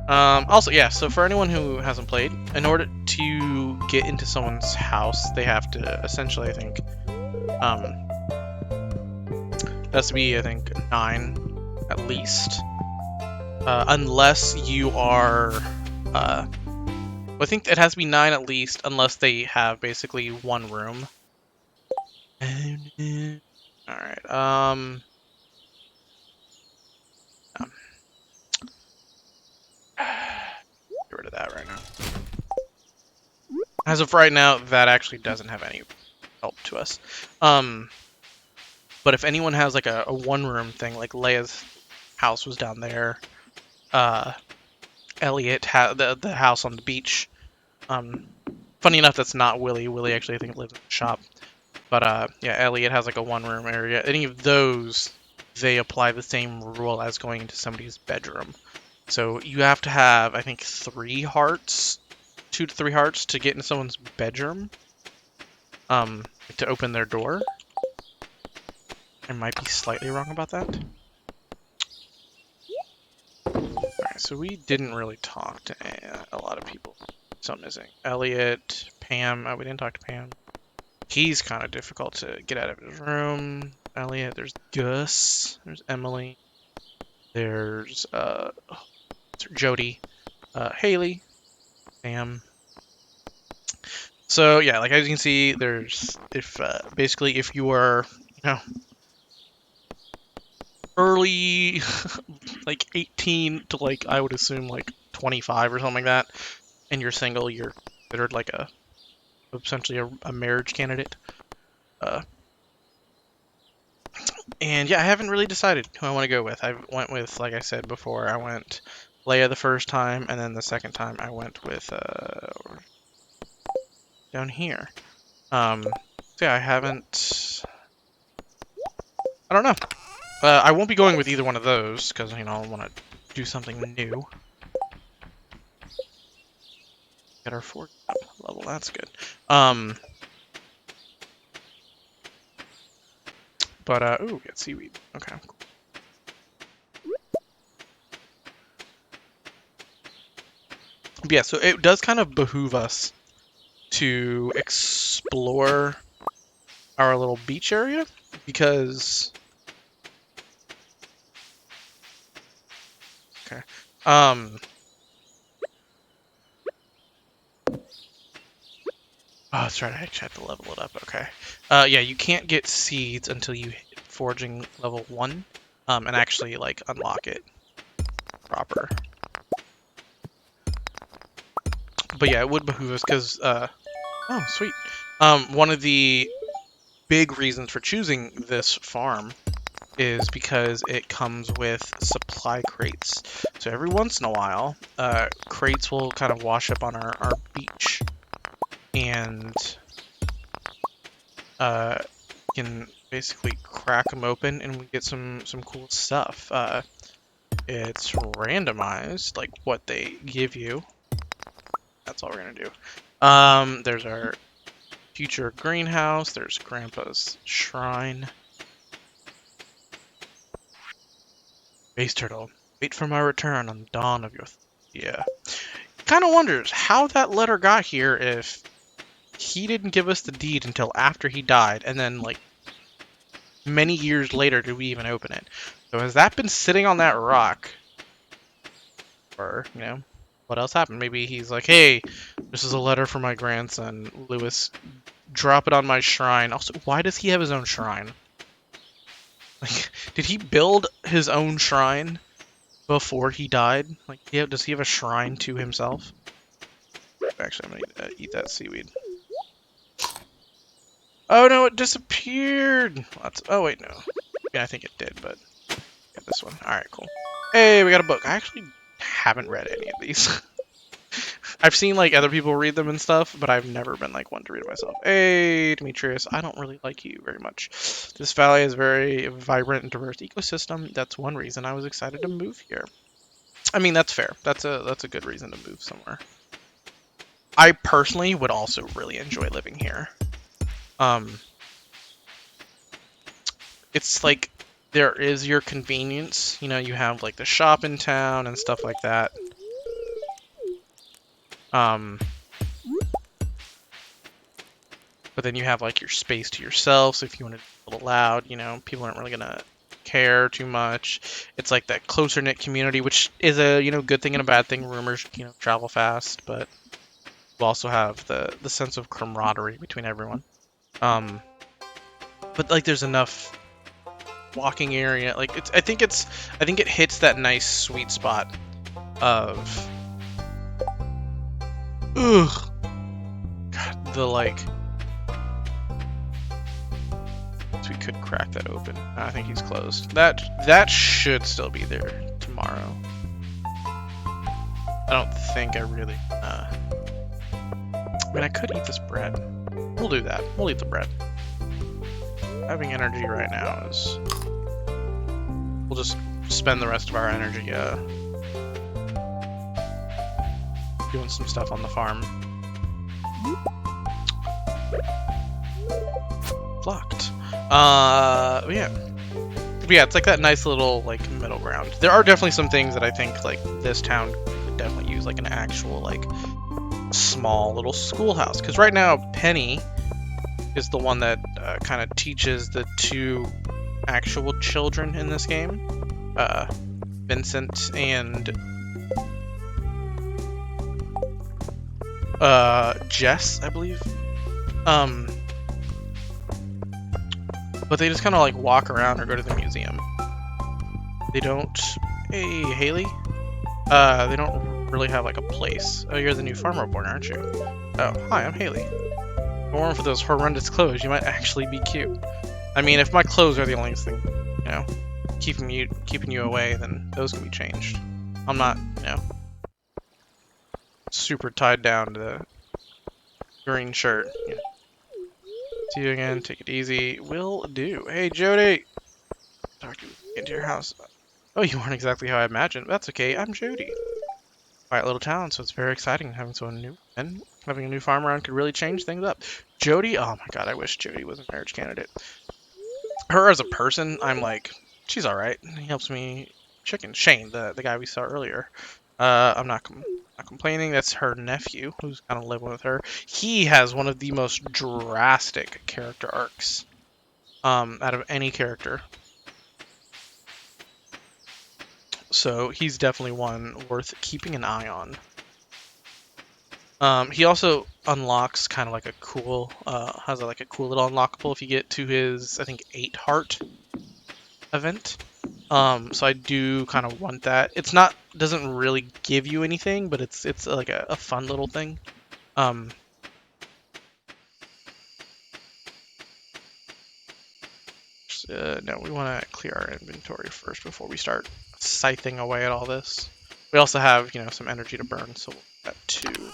[SPEAKER 1] Also, yeah, so for anyone who hasn't played, in order to get into someone's house, they have to essentially, I think, it has to be, I think, 9 at least. Unless you are, I think it has to be 9 at least, unless they have basically one room. Alright, get rid of that right now. As of right now, that actually doesn't have any help to us. But if anyone has like a one-room thing, like Leia's house was down there, Elliot had the house on the beach. Funny enough, that's not Willie. Willie actually, I think, lives in the shop. But yeah, Elliot has like a one-room area. Any of those, they apply the same rule as going into somebody's bedroom. So you have to have, I think, 3 hearts, 2 to 3 hearts to get into someone's bedroom. To open their door. I might be slightly wrong about that. Alright, so we didn't really talk to a lot of people. So I'm missing Elliot, Pam. Oh, we didn't talk to Pam. He's kind of difficult to get out of his room. Elliot, there's Gus, there's Emily, there's Jody, Haley, Pam. So yeah, like as you can see, there's basically if you are, you know, early like 18 to like I would assume like 25 or something like that, and you're single, you're considered like essentially a marriage candidate. And yeah, I haven't really decided who I want to go with. I went with, like I said before, I went Leia the first time, and then the second time I went with down here. So yeah, I don't know. I won't be going with either one of those because you know I want to do something new. Get our 4 level. That's good. But ooh, get seaweed. Okay. Cool. But yeah, so it does kind of behoove us to explore our little beach area because okay. Oh, that's right. I actually have to level it up. Okay. Yeah, you can't get seeds until you hit foraging level 1, and actually like unlock it proper. But yeah, it would behoove us because oh, sweet. One of the big reasons for choosing this farm is because it comes with supply crates. So every once in a while, crates will kind of wash up on our beach, and can basically crack them open, and we get some cool stuff. It's randomized, like what they give you. That's all we're gonna do. There's our future greenhouse. There's Grandpa's shrine. Space turtle, wait for my return on the dawn of your. Yeah. Kind of wonders how that letter got here if he didn't give us the deed until after he died, and then like many years later did we even open it. So has that been sitting on that rock? Or, you know, what else happened? Maybe he's like, hey, this is a letter from my grandson, Lewis. Drop it on my shrine. Also, why does he have his own shrine? Like, did he build his own shrine before he died? Like, yeah, does he have a shrine to himself? Actually, I'm gonna eat that seaweed. Oh no, it disappeared! Oh wait, no. Yeah, I think it did, but yeah, this one. Alright, cool. Hey, we got a book. I actually haven't read any of these. I've seen like other people read them and stuff, but I've never been like one to read it myself. Hey, Demetrius, I don't really like you very much. This valley is very vibrant and diverse ecosystem. That's one reason I was excited to move here. I mean, that's fair. That's a good reason to move somewhere. I personally would also really enjoy living here. It's like there is your convenience. You know, you have like the shop in town and stuff like that. But then you have like your space to yourself. So if you want to be a little loud, you know, people aren't really gonna care too much. It's like that closer knit community, which is a good thing and a bad thing. Rumors travel fast, but you also have the sense of camaraderie between everyone. But like there's enough walking area. Like I think it hits that nice sweet spot of ugh, God, the like. So we could crack that open. I think he's closed. That should still be there tomorrow. I don't think I really. I mean, I could eat this bread. We'll do that. We'll eat the bread. Having energy right now is. We'll just spend the rest of our energy doing some stuff on the farm. Blocked. Yeah. But yeah, it's like that nice little like middle ground. There are definitely some things that I think like this town could definitely use like an actual like small little schoolhouse. Because right now Penny is the one that kind of teaches the two actual children in this game, Vincent and Jess, I believe. But they just kind of like walk around or go to the museum. They don't. Hey, Haley. They don't really have like a place. Oh, you're the new farmer born, aren't you? Oh, hi, I'm Haley. If it weren't for those horrendous clothes, you might actually be cute. I mean, if my clothes are the only thing, keeping you away, then those can be changed. I'm not, super tied down to the green shirt. Yeah. See you again. Take it easy. Will do. Hey, Jody. Talk to you into your house. Oh, you aren't exactly how I imagined. That's okay. I'm Jody. Quiet little town, so it's very exciting having someone new. And having a new farm around could really change things up. Jody. Oh my God, I wish Jody was a marriage candidate. Her as a person, I'm like, she's all right. He helps me. Chicken Shane, the guy we saw earlier. I'm not complaining. That's her nephew, who's kind of living with her. He has one of the most drastic character arcs out of any character. So he's definitely one worth keeping an eye on. He also unlocks kind of like a cool, has like a cool little unlockable if you get to his, I think, 8 heart event. So I do kind of want that. It's not, doesn't really give you anything, but it's like a fun little thing. Um, no, we want to clear our inventory first before we start scything away at all this. We also have, some energy to burn, so we'll put that 2.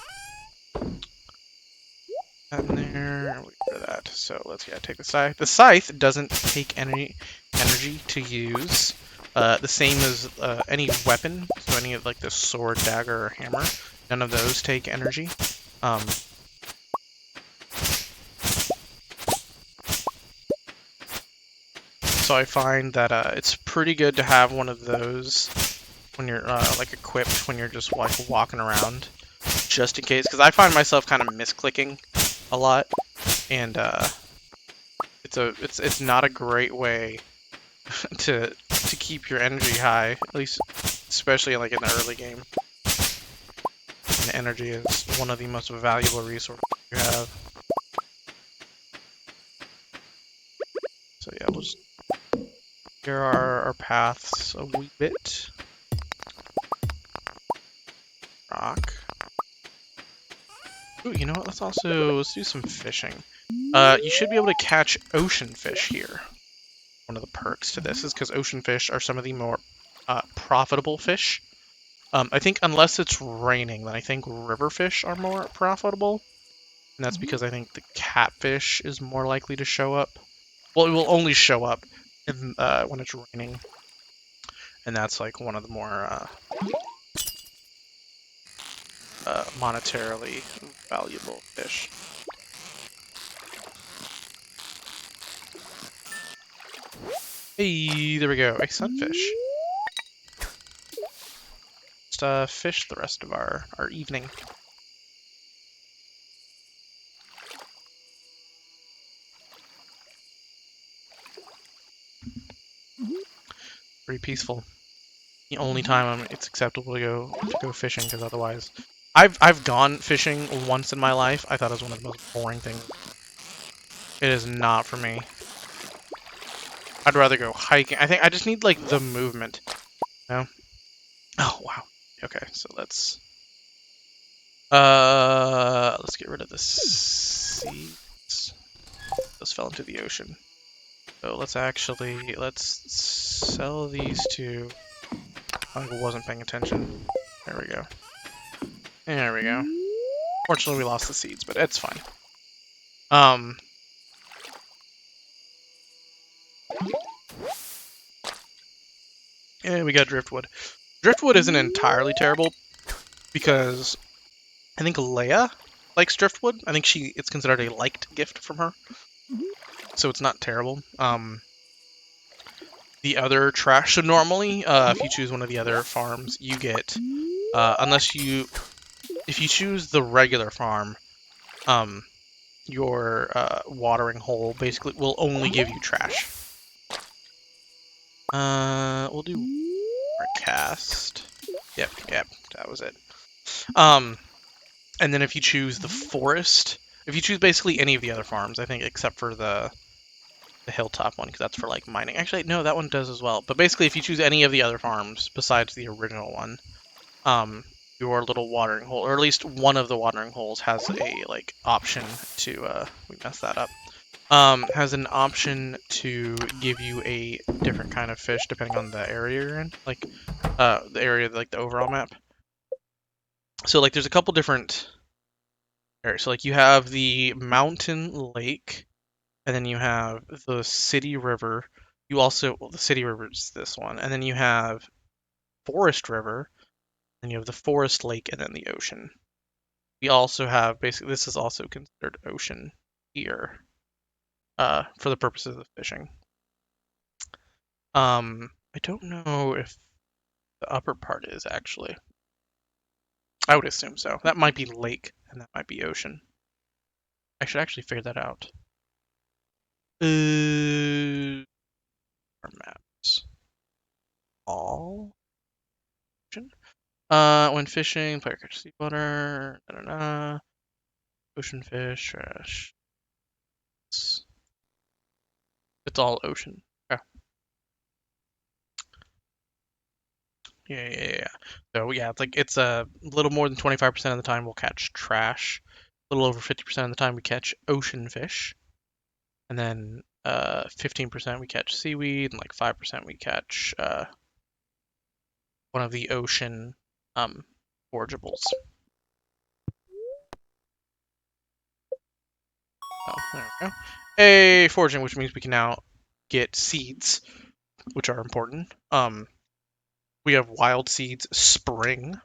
[SPEAKER 1] And there, we get rid of that. So let's take the scythe. The scythe doesn't take any energy to use. The same as any weapon, so any of like the sword, dagger, or hammer. None of those take energy. So I find that it's pretty good to have one of those when you're like equipped when you're just like walking around, just in case. Because I find myself kind of misclicking a lot, and it's not a great way to keep your energy high, at least especially like in the early game. And energy is one of the most valuable resources you have. So yeah, we'll just clear our paths a wee bit. Rock. Ooh, you know what? Let's do some fishing. You should be able to catch ocean fish here. One of the perks to this is because ocean fish are some of the more profitable fish. I think unless it's raining, then I think river fish are more profitable. And that's because I think the catfish is more likely to show up. Well, it will only show up when it's raining. And that's like one of the more monetarily valuable fish. Hey, there we go. A sunfish. Just fish the rest of our evening. Pretty peaceful. The only time it's acceptable to go fishing, because otherwise, I've gone fishing once in my life. I thought it was one of the most boring things. It is not for me. I'd rather go hiking. I think I just need like the movement. No. Oh wow. Okay, so let's get rid of the seeds. Those fell into the ocean. So let's sell these two. I wasn't paying attention. There we go. There we go. Fortunately, we lost the seeds, but it's fine. Yeah, we got driftwood. Driftwood isn't entirely terrible because I think Leia likes driftwood. I think it's considered a liked gift from her, so it's not terrible. The other trash. So normally, if you choose one of the other farms, you get if you choose the regular farm, your watering hole basically will only give you trash. We'll do our cast. Yep, that was it. And then if you choose the forest, if you choose basically any of the other farms, I think except for the hilltop one, because that's for like mining. Actually, no, that one does as well. But basically, if you choose any of the other farms besides the original one, your little watering hole, or at least one of the watering holes, has a like option to we messed that up. Has an option to give you a different kind of fish depending on the area you're in, like the area, like the overall map. So like there's a couple different areas. So like you have the mountain lake, and then you have the city river. You also, well, the city river is this one, and then you have forest river, and you have the forest lake, and then the ocean. We also have basically this is also considered ocean here, for the purposes of fishing. I don't know if the upper part is actually. I would assume so. That might be lake, and that might be ocean. I should actually figure that out. Our maps. All. When fishing, player catches seawater. Da, da, da. Ocean fish, trash. It's all ocean. Okay. Yeah. So yeah, it's a little more than 25% of the time we'll catch trash. A little over 50% of the time we catch ocean fish. And then 15% we catch seaweed, and like 5% we catch one of the ocean forageables. Oh, there we go. A foraging, which means we can now get seeds, which are important. We have wild seeds, spring,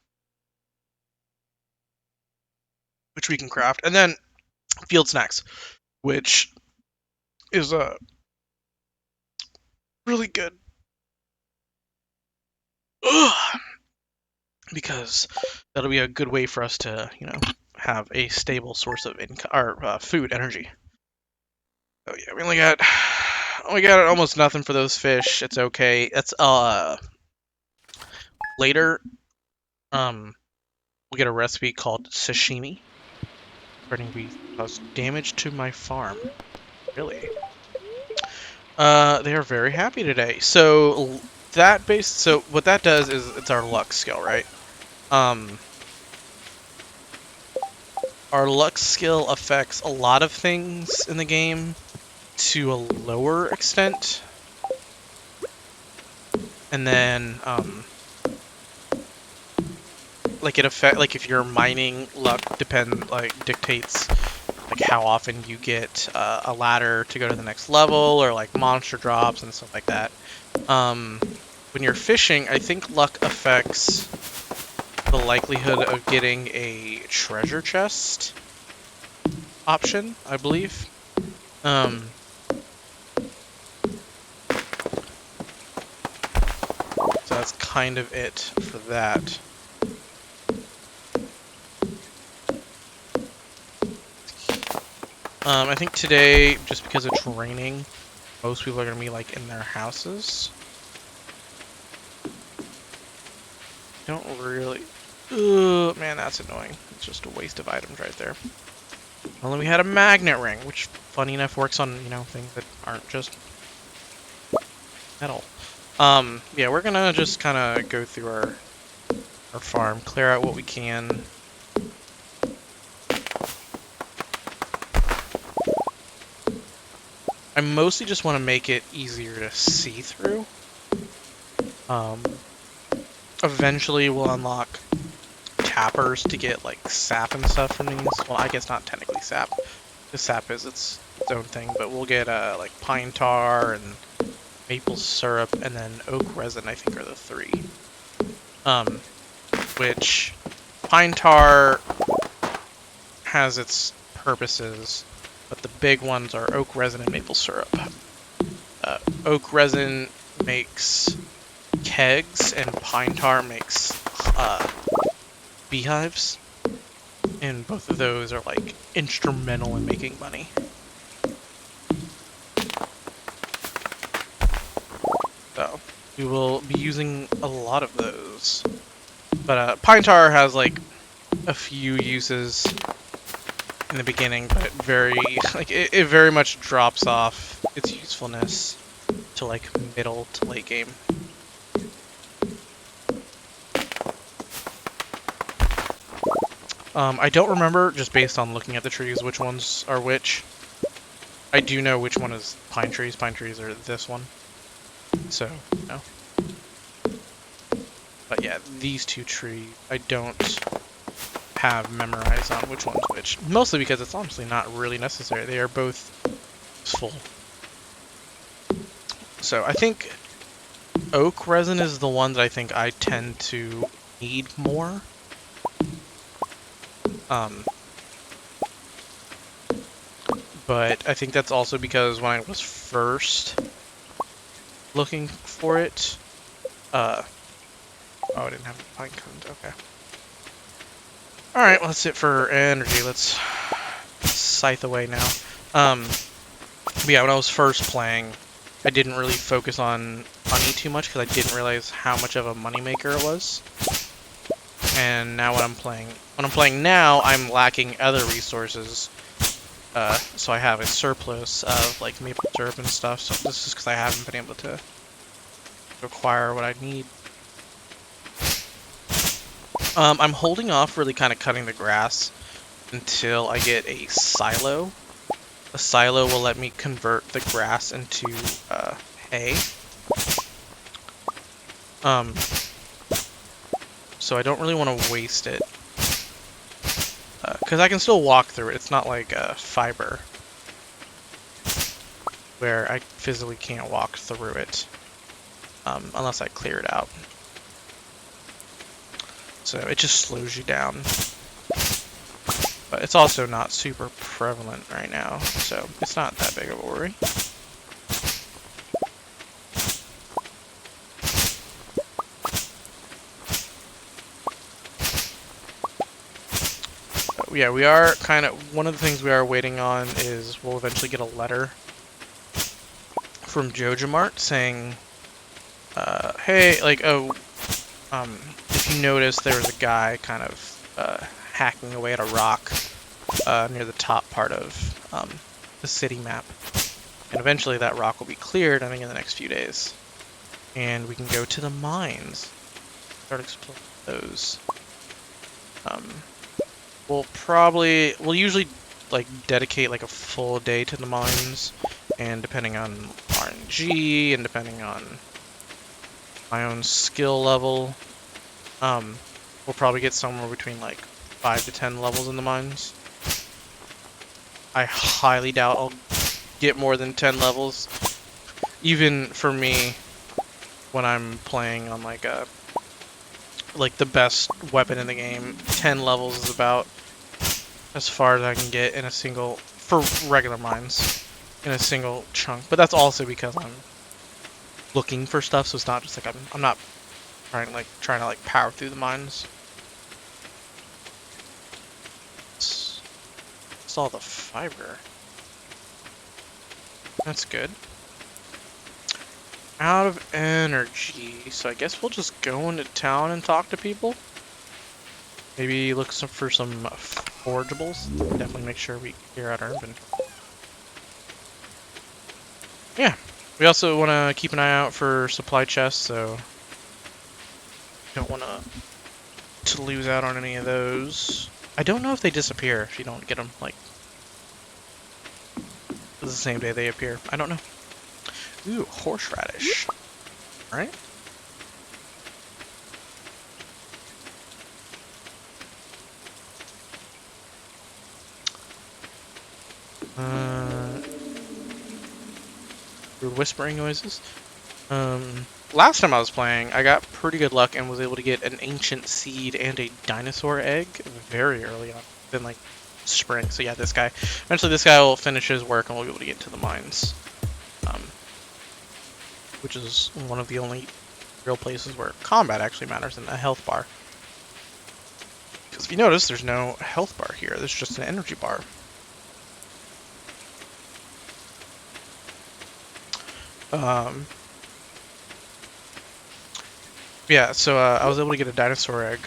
[SPEAKER 1] which we can craft, and then field snacks, which is really good. Ugh, because that'll be a good way for us to, have a stable source of income or food energy. Oh yeah, we got almost nothing for those fish. It's okay. It's later. We get a recipe called sashimi. Threatening to cause damage to my farm. Really? They are very happy today. So what that does is it's our luck skill, right? Um, our luck skill affects a lot of things in the game to a lower extent. And then, like if you're mining, luck dictates like how often you get a ladder to go to the next level, or like monster drops and stuff like that. When you're fishing, I think luck affects the likelihood of getting a treasure chest option, I believe. So that's kind of it for that. I think today, just because it's raining, most people are going to be like in their houses. Don't really... Ugh, man, that's annoying. It's just a waste of items right there. Well, then we had a magnet ring, which, funny enough, works on, things that aren't just metal. Yeah, we're gonna just kind of go through our farm, clear out what we can. I mostly just want to make it easier to see through. Eventually we'll unlock tappers to get like sap and stuff from these. Well, I guess not technically sap. The sap is its own thing, but we'll get like pine tar and maple syrup, and then oak resin, I think, are the three. Which pine tar has its purposes, but the big ones are oak resin and maple syrup. Oak resin makes kegs, and pine tar makes beehives. And both of those are like instrumental in making money. So we will be using a lot of those. But pine tar has like a few uses in the beginning, but it very much drops off its usefulness to like middle to late game. I don't remember, just based on looking at the trees, which ones are which. I do know which one is pine trees. Pine trees are this one. So, But yeah, these two trees, I don't have memorized on which one's which. Mostly because it's honestly not really necessary. They are both full. So I think oak resin is the one that I think I tend to need more. But I think that's also because when I was first looking for it, oh, I didn't have pine cones, okay. Alright, well, that's it for energy. Let's scythe away now. But yeah, when I was first playing, I didn't really focus on money too much because I didn't realize how much of a moneymaker it was. And now when I'm playing now, I'm lacking other resources. So I have a surplus of like maple syrup and stuff. So this is because I haven't been able to acquire what I need. I'm holding off really kind of cutting the grass until I get a silo. A silo will let me convert the grass into hay. So I don't really want to waste it. Because I can still walk through it. It's not like fiber, where I physically can't walk through it unless I clear it out. So it just slows you down. But it's also not super prevalent right now, so it's not that big of a worry. But yeah, we are kind of, one of the things we are waiting on is we'll eventually get a letter from Joja Mart saying, hey, like, if you notice, there was a guy kind of hacking away at a rock near the top part of the city map. And eventually that rock will be cleared, I think, in the next few days. And we can go to the mines. Start exploring those. We'll usually like dedicate like a full day to the mines, and depending on RNG and depending on my own skill level, we'll probably get somewhere between like 5 to 10 levels in the mines. I highly doubt I'll get more than 10 levels. Even for me, when I'm playing on like the best weapon in the game, 10 levels is about as far as I can get in a single, for regular mines, in a single chunk. But that's also because I'm looking for stuff, so it's not just like I'm not trying to power through the mines. It's all the fiber. That's good. Out of energy, so I guess we'll just go into town and talk to people. Maybe look for some forageables. Definitely make sure we clear out our inventory. Yeah, we also want to keep an eye out for supply chests, so don't want to lose out on any of those. I don't know if they disappear if you don't get them, like, the same day they appear. I don't know. Ooh, horseradish. Alright. Whispering noises. Last time I was playing, I got pretty good luck and was able to get an ancient seed and a dinosaur egg very early on. Then like spring. So yeah, this guy. Eventually this guy will finish his work and we'll be able to get to the mines. Which is one of the only real places where combat actually matters in a health bar. Because if you notice, there's no health bar here. There's just an energy bar. Yeah, so I was able to get a dinosaur egg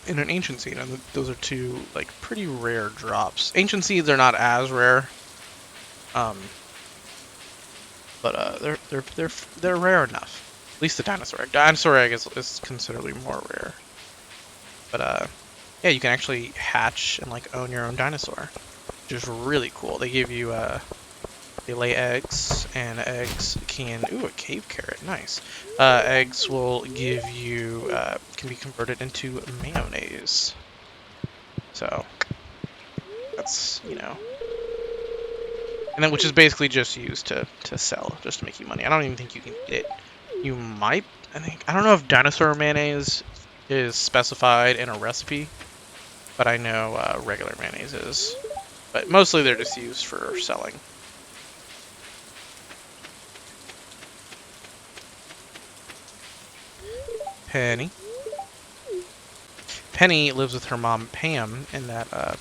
[SPEAKER 1] and an ancient seed, and those are two like pretty rare drops. Ancient seeds are not as rare, but they're rare enough. At least the dinosaur egg. Dinosaur egg is considerably more rare. But yeah, you can actually hatch and like own your own dinosaur, which is really cool. They give you they lay eggs, and eggs can... Ooh, a cave carrot. Nice. Eggs will give you... can be converted into mayonnaise. So, that's, you know... And then, which is basically just used to sell, just to make you money. I don't even think you can eat it. You might... I don't know if dinosaur mayonnaise is specified in a recipe, but I know regular mayonnaise is. But mostly they're just used for selling. Penny lives with her mom Pam in that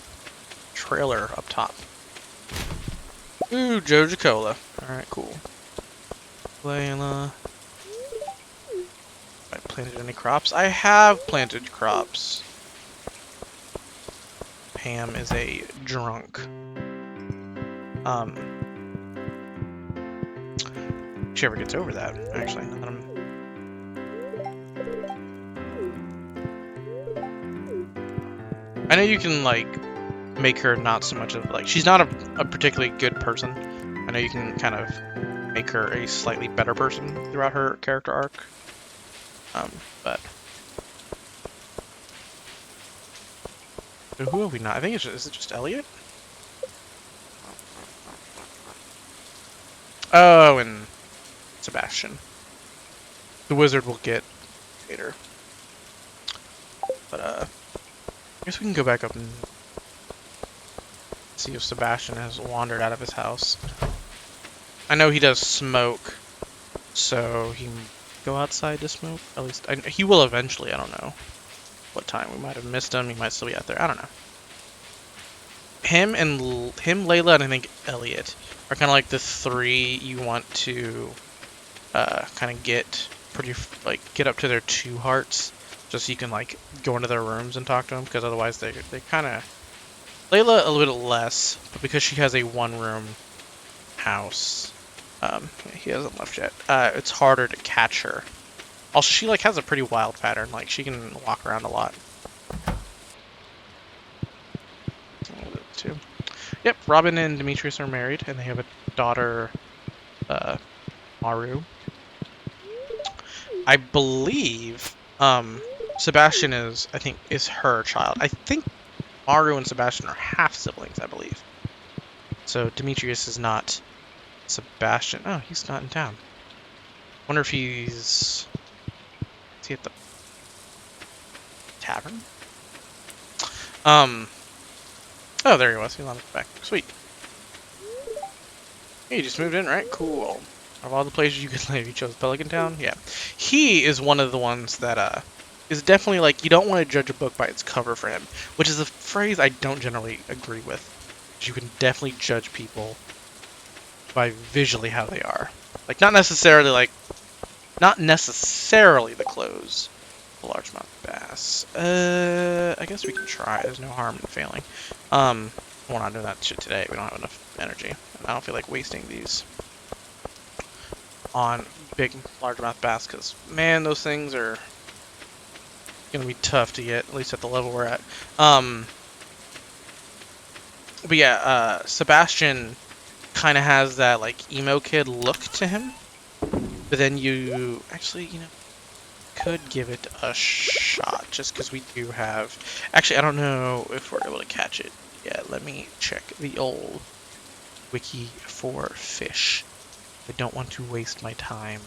[SPEAKER 1] trailer up top. Ooh, Joja Cola. Alright, cool. Layla. I planted any crops? I have planted crops. Pam is a drunk. If she ever gets over that, actually. Now that I know you can, like, make her not so much of, like, she's not a particularly good person. I know you can kind of make her a slightly better person throughout her character arc. But... So who have we not? I think it's just, is it just Elliot? Oh, and Sebastian. The wizard will get later. But, I guess we can go back up and see if Sebastian has wandered out of his house. I know he does smoke, so he can go outside to smoke. At least, he will eventually, I don't know what time. We might have missed him, he might still be out there, I don't know. Him, Layla, and I think Elliot are kind of like the three you want to kind of get get up to their 2 hearts, just so you can like go into their rooms and talk to them, because otherwise they kind of... Layla a little bit less, but because she has a 1-room house, he hasn't left yet, it's harder to catch her. Also, she like has a pretty wild pattern, like she can walk around a lot. Too. Yep, Robin and Demetrius are married, and they have a daughter, Maru. I believe, Sebastian is her child. I think Maru and Sebastian are half-siblings, I believe. So Demetrius is not Sebastian. Oh, he's not in town. Wonder if is he at the tavern? Oh, there he was. He's on his back. Sweet. Hey, you just moved in, right? Cool. Of all the places you could live, you chose Pelican Town? Yeah. He is one of the ones that, is definitely like, you don't want to judge a book by its cover for him, which is a phrase I don't generally agree with. You can definitely judge people by visually how they are. Like, not necessarily the clothes. The largemouth bass. I guess we can try. There's no harm in failing. We're not doing that shit today. We don't have enough energy. And I don't feel like wasting these on big largemouth bass, because, man, those things are gonna be tough to get, at least at the level we're at. But yeah, Sebastian kind of has that, like, emo kid look to him. But then you actually, could give it a shot, just because we do have... Actually, I don't know if we're able to catch it. Yeah, let me check the old wiki for fish. I don't want to waste my time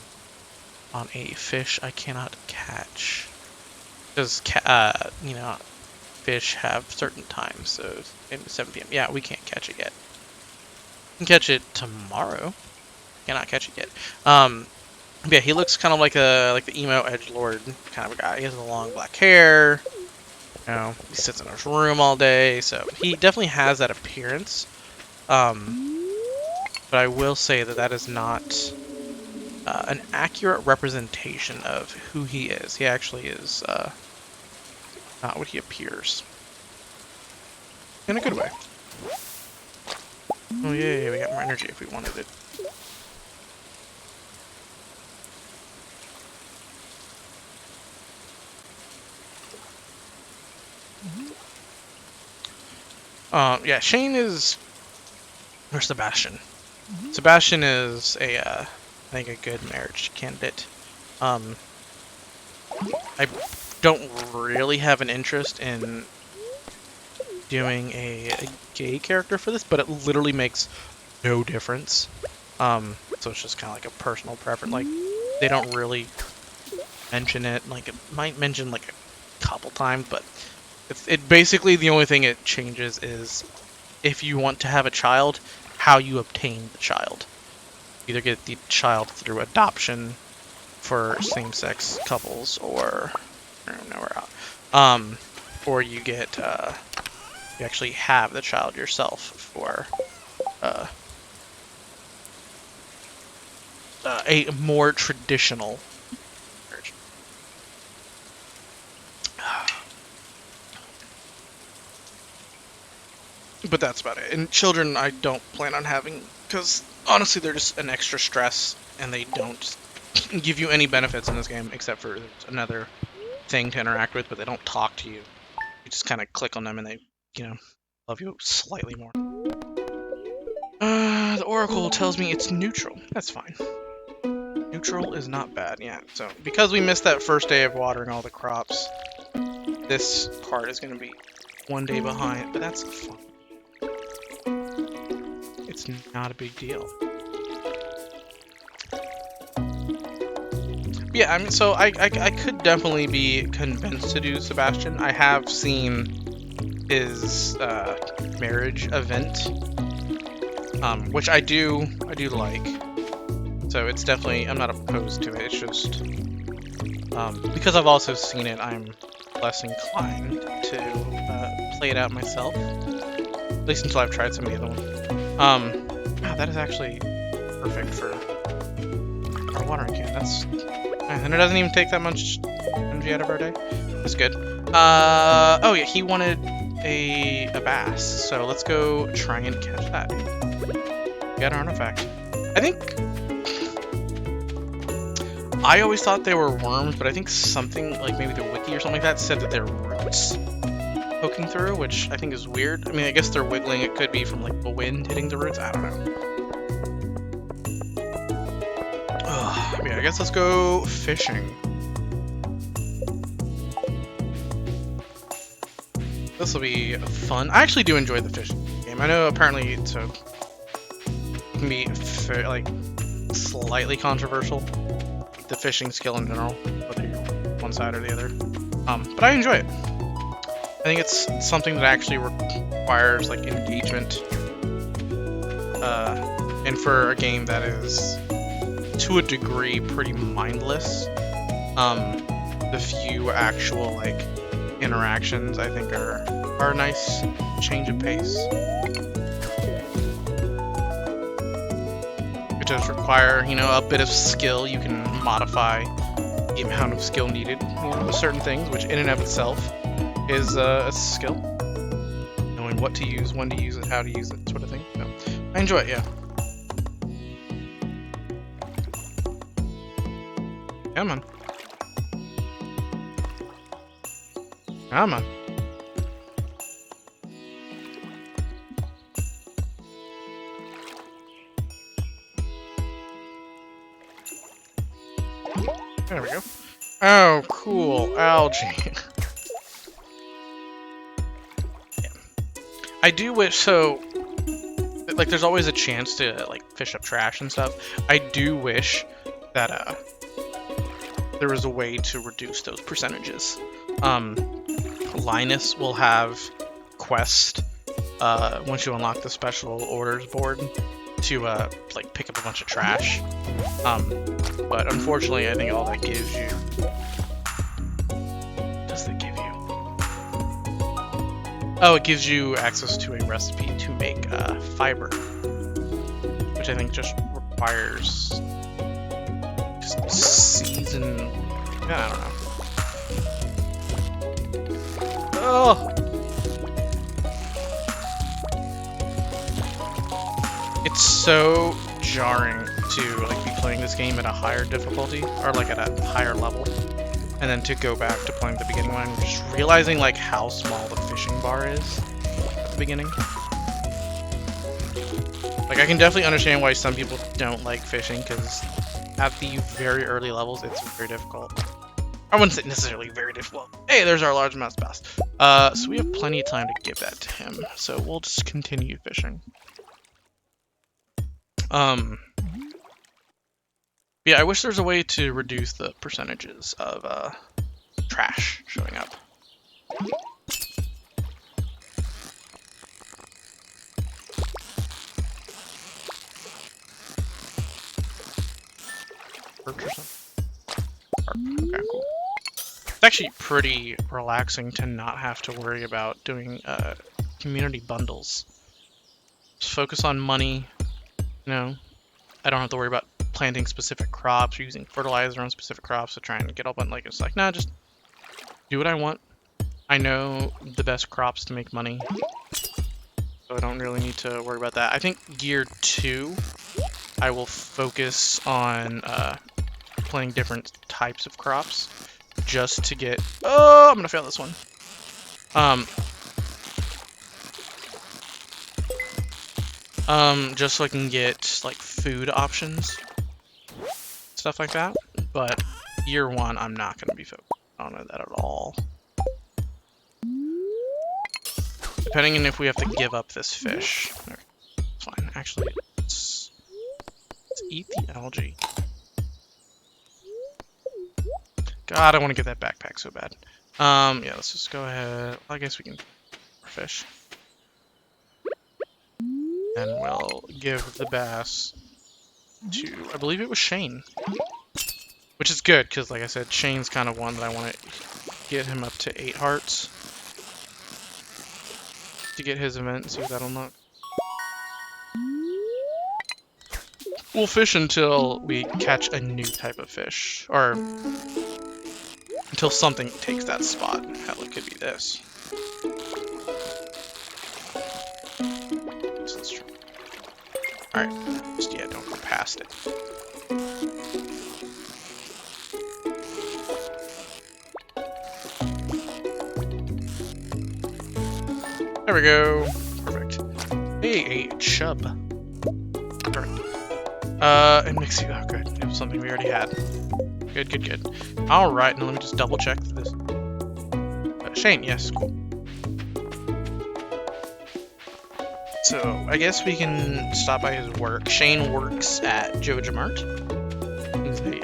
[SPEAKER 1] on a fish I cannot catch. Because, fish have certain times, so maybe 7 p.m. Yeah, we can't catch it yet. We can catch it tomorrow. Cannot catch it yet. Yeah, he looks kind of like the emo edgelord kind of a guy. He has the long black hair. He sits in his room all day, so he definitely has that appearance. But I will say that is not an accurate representation of who he is. He actually is not what he appears. In a good way. Oh yeah, we got more energy if we wanted it. Yeah, Shane is... Or Sebastian. Sebastian is I think a good marriage candidate. I don't really have an interest in doing a gay character for this, but it literally makes no difference. So it's just kind of like a personal preference. Like, they don't really mention it. Like, it might mention like a couple times, but it basically, the only thing it changes is if you want to have a child, how you obtain the child. Either get the child through adoption for same-sex couples, or I don't know where out. Or you get you actually have the child yourself for a more traditional marriage. But that's about it. And children, I don't plan on having, because honestly, they're just an extra stress, and they don't give you any benefits in this game, except for another thing to interact with, but they don't talk to you. You just kind of click on them, and they, love you slightly more. The Oracle tells me it's neutral. That's fine. Neutral is not bad, yeah. So, because we missed that first day of watering all the crops, this part is going to be 1 day behind, but that's fine. It's not a big deal. Yeah, I mean, so I could definitely be convinced to do Sebastian. I have seen his marriage event, which I do like. So it's definitely, I'm not opposed to it. It's just because I've also seen it, I'm less inclined to play it out myself. At least until I've tried some of the other ones. Wow, that is actually perfect for our watering can. And it doesn't even take that much energy out of our day. That's good. Oh yeah, he wanted a bass, so let's go try and catch that. Get an artifact. I think I always thought they were worms, but I think something like maybe the wiki or something like that said that they're roots poking through, which I think is weird. I mean, I guess they're wiggling. It could be from like the wind hitting the roots. I don't know. Yeah, I guess let's go fishing. This will be fun. I actually do enjoy the fishing game. I know apparently it can be like slightly controversial, the fishing skill in general, whether you're one side or the other. But I enjoy it. I think it's something that actually requires like engagement, and for a game that is to a degree pretty mindless, the few actual like interactions I think are a nice change of pace. It does require, a bit of skill. You can modify the amount of skill needed with certain things, which in and of itself is a skill. Knowing what to use, when to use it, how to use it, sort of thing. So, I enjoy it, yeah. Come on. Come on. There we go. Oh, cool. Algae. Yeah. I do wish, so, like, there's always a chance to, like, fish up trash and stuff. I do wish that, there was a way to reduce those percentages. Linus will have quest, once you unlock the special orders board, to, like, pick up a bunch of trash. But unfortunately, I think all that gives you... What does that give you? Oh, it gives you access to a recipe to make fiber, which I think just requires just season. I don't know. Oh, it's so jarring to like be playing this game at a higher difficulty or like at a higher level, and then to go back to playing the beginning one and just realizing like how small the fishing bar is at the beginning. Like, I can definitely understand why some people don't like fishing, because at the very early levels it's very difficult. I wouldn't say necessarily very difficult. Hey, there's our largemouth bass. So we have plenty of time to give that to him, so we'll just continue fishing. Yeah, I wish there's a way to reduce the percentages of trash showing up. Perch or something? Okay, cool. It's actually pretty relaxing to not have to worry about doing community bundles. Just focus on money. I don't have to worry about planting specific crops or using fertilizer on specific crops to try and get all but like it's like, nah, just do what I want. I know the best crops to make money, so I don't really need to worry about that. I think year 2, I will focus on planting different types of crops just to get. Oh, I'm gonna fail this one. Just so I can get like food options, stuff like that. But year 1, I'm not gonna be focused on that at all. Depending on if we have to give up this fish. Okay, it's fine. Actually, let's eat the algae. God, I want to get that backpack so bad. Yeah, let's just go ahead. Well, I guess we can fish. And we'll give the bass to, I believe it was Shane. Which is good, because like I said, Shane's kind of one that I want to get him up to 8 hearts. To get his event and see what that'll unlock. We'll fish until we catch a new type of fish. Or until something takes that spot. Hell, it could be this. So let's try. Alright, just yeah, don't go past it. There we go. Perfect. Hey, a chub. Perfect. And mix you. Oh, good. It was something we already had. Good, good, good. Alright, now let me just double check this. Shane, yes, cool. So, I guess we can stop by his work. Shane works at Joja Mart.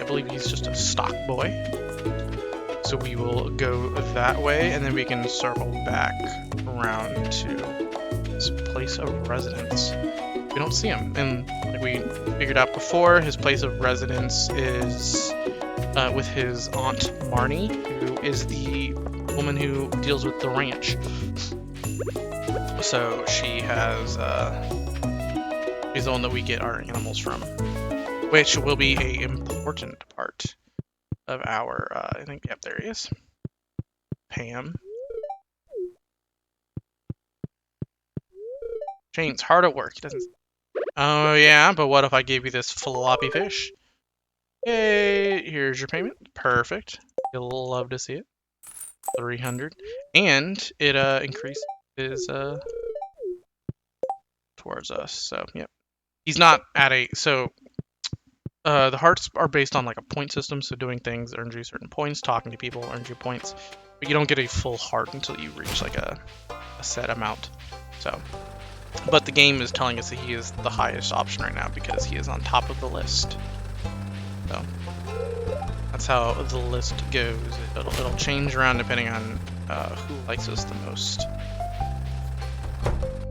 [SPEAKER 1] I believe he's just a stock boy. So we will go that way, and then we can circle back around to his place of residence. We don't see him, and like we figured out before, his place of residence is with his aunt Marnie, who is the woman who deals with the ranch. So she has, she's the one that we get our animals from, which will be a important part of our, I think, yep, there he is. Pam. Shane's hard at work. He doesn't. Oh yeah, but what if I gave you this floppy fish? Yay! Here's your payment. Perfect. You'll love to see it. 300, and it increases towards us. So yep. He's not at a the hearts are based on like a point system, so doing things earns you certain points, talking to people earns you points, but you don't get a full heart until you reach like a set amount. So, but the game is telling us that he is the highest option right now because he is on top of the list. So that's how the list goes. It'll change around depending on who likes us the most.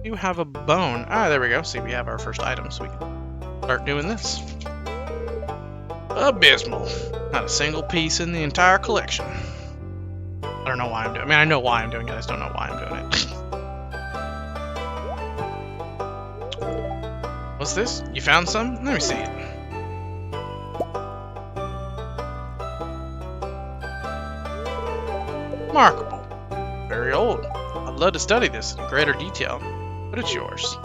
[SPEAKER 1] You have a bone. Ah, there we go. See, we have our first item, so we can start doing this. Abysmal. Not a single piece in the entire collection. I don't know why I'm doing it. I mean, I know why I'm doing it. I just don't know why I'm doing it. What's this? You found some? Let me see it. Remarkable. Very old. I'd love to study this in greater detail, but it's yours.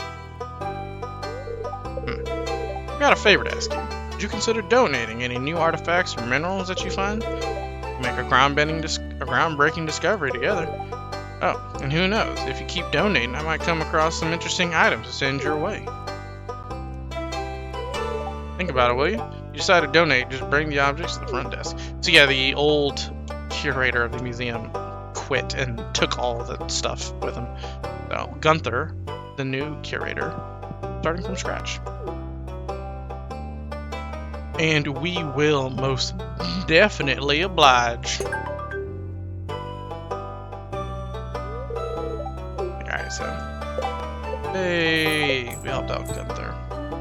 [SPEAKER 1] I've got a favor to ask you. Would you consider donating any new artifacts or minerals that you find? Make a groundbreaking discovery together. Oh, and who knows, if you keep donating, I might come across some interesting items to send your way. Think about it, will you? If you decide to donate, just bring the objects to the front desk. So yeah, the old curator of the museum quit and took all the stuff with him. So Gunther, the new curator, starting from scratch. And we will most definitely oblige. Alright, so. Hey, we helped out Gunther.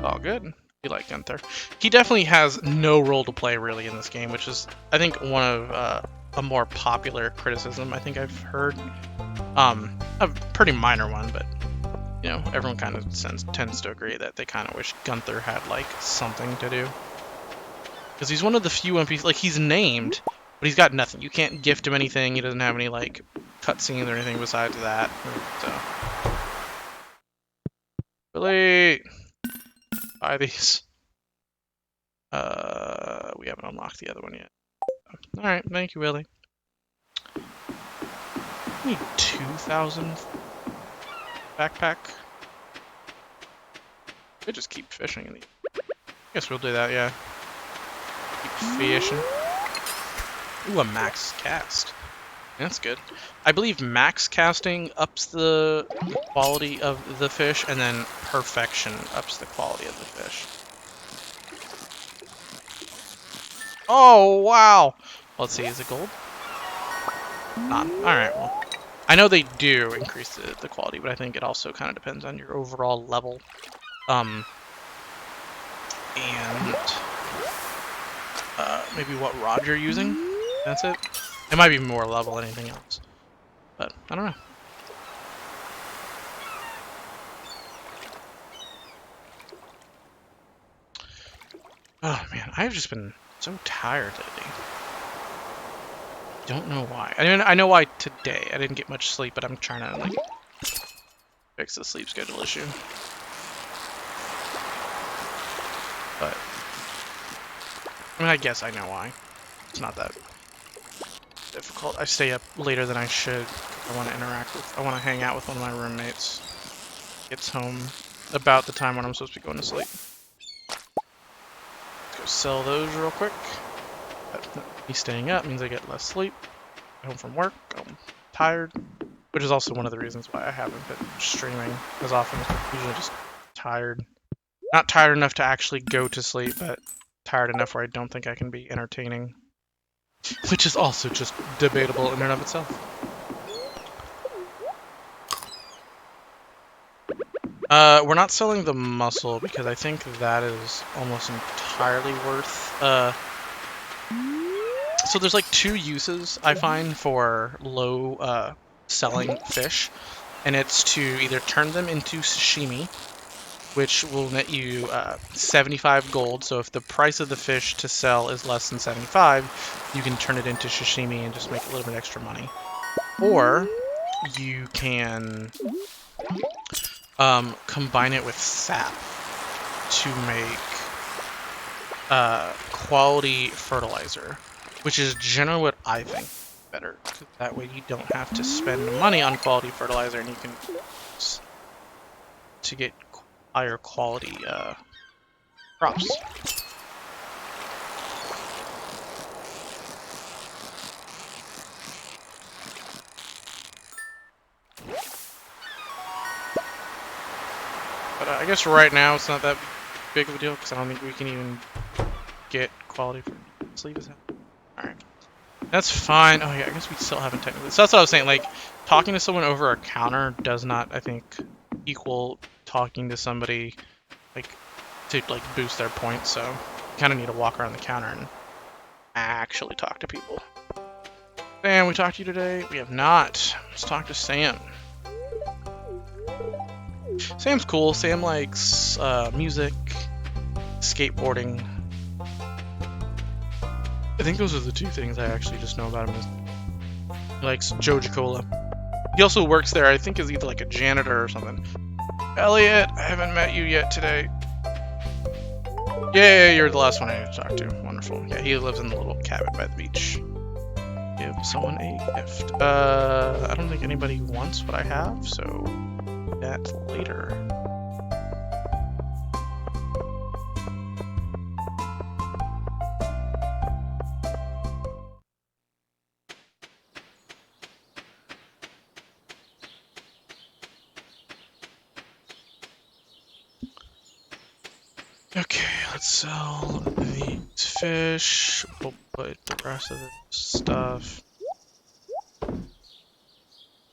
[SPEAKER 1] All good. We like Gunther. He definitely has no role to play really in this game, which is, I think, one of a more popular criticism I think I've heard. A pretty minor one, but you know, everyone kind of tends to agree that they kind of wish Gunther had like something to do. Because he's one of the few NPCs, like, he's named, but he's got nothing. You can't gift him anything. He doesn't have any, like, cutscenes or anything besides that. So, Billy, buy these. We haven't unlocked the other one yet. Alright, thank you, Willie. I need 2,000 backpack. They just keep fishing in the... Guess we'll do that, yeah. Keep fishing. Ooh, a max cast. That's good. I believe max casting ups the quality of the fish, and then perfection ups the quality of the fish. Oh, wow! Let's see, is it gold? Not. Alright, well. I know they do increase the quality, but I think it also kind of depends on your overall level. And maybe what rod you're using. That's it. It might be more level than anything else. But, I don't know. Oh man, I've just been so tired lately. Don't know why. I mean, I know why today. I didn't get much sleep, but I'm trying to, like, fix the sleep schedule issue. But, I mean, I guess I know why. It's not that difficult. I stay up later than I should. I want to I want to hang out with one of my roommates. Gets home about the time when I'm supposed to be going to sleep. Let's go sell those real quick. Me staying up means I get less sleep. Get home from work, I'm tired, which is also one of the reasons why I haven't been streaming as often. I'm usually just tired. Not tired enough to actually go to sleep, but tired enough where I don't think I can be entertaining. Which is also just debatable in and of itself. We're not selling the mussel because I think that is almost entirely worth, so there's like two uses I find for low, selling fish, and it's to either turn them into sashimi, which will net you 75 gold. So if the price of the fish to sell is less than 75, you can turn it into sashimi and just make a little bit extra money. Or you can combine it with sap to make quality fertilizer, which is generally what I think better. That way you don't have to spend money on quality fertilizer, and you can to get higher quality crops. But I guess right now it's not that big of a deal because I don't think we can even get quality for sleep as hell. Alright. That's fine. Oh yeah, I guess we still haven't technically. So that's what I was saying, like, talking to someone over a counter does not, I think, equal talking to somebody, like, to, like, boost their points, so you kind of need to walk around the counter and actually talk to people. Sam, we talked to you today? We have not. Let's talk to Sam. Sam's cool. Sam likes music, skateboarding. I think those are the two things I actually just know about him. He likes Joja Cola. He also works there, I think, is either like a janitor or something. Elliot, I haven't met you yet today. Yeah, you're the last one I need to talk to. Wonderful. Yeah, he lives in the little cabin by the beach. Give someone a gift. I don't think anybody wants what I have, so that later. Okay, let's sell these fish. We'll put the rest of this stuff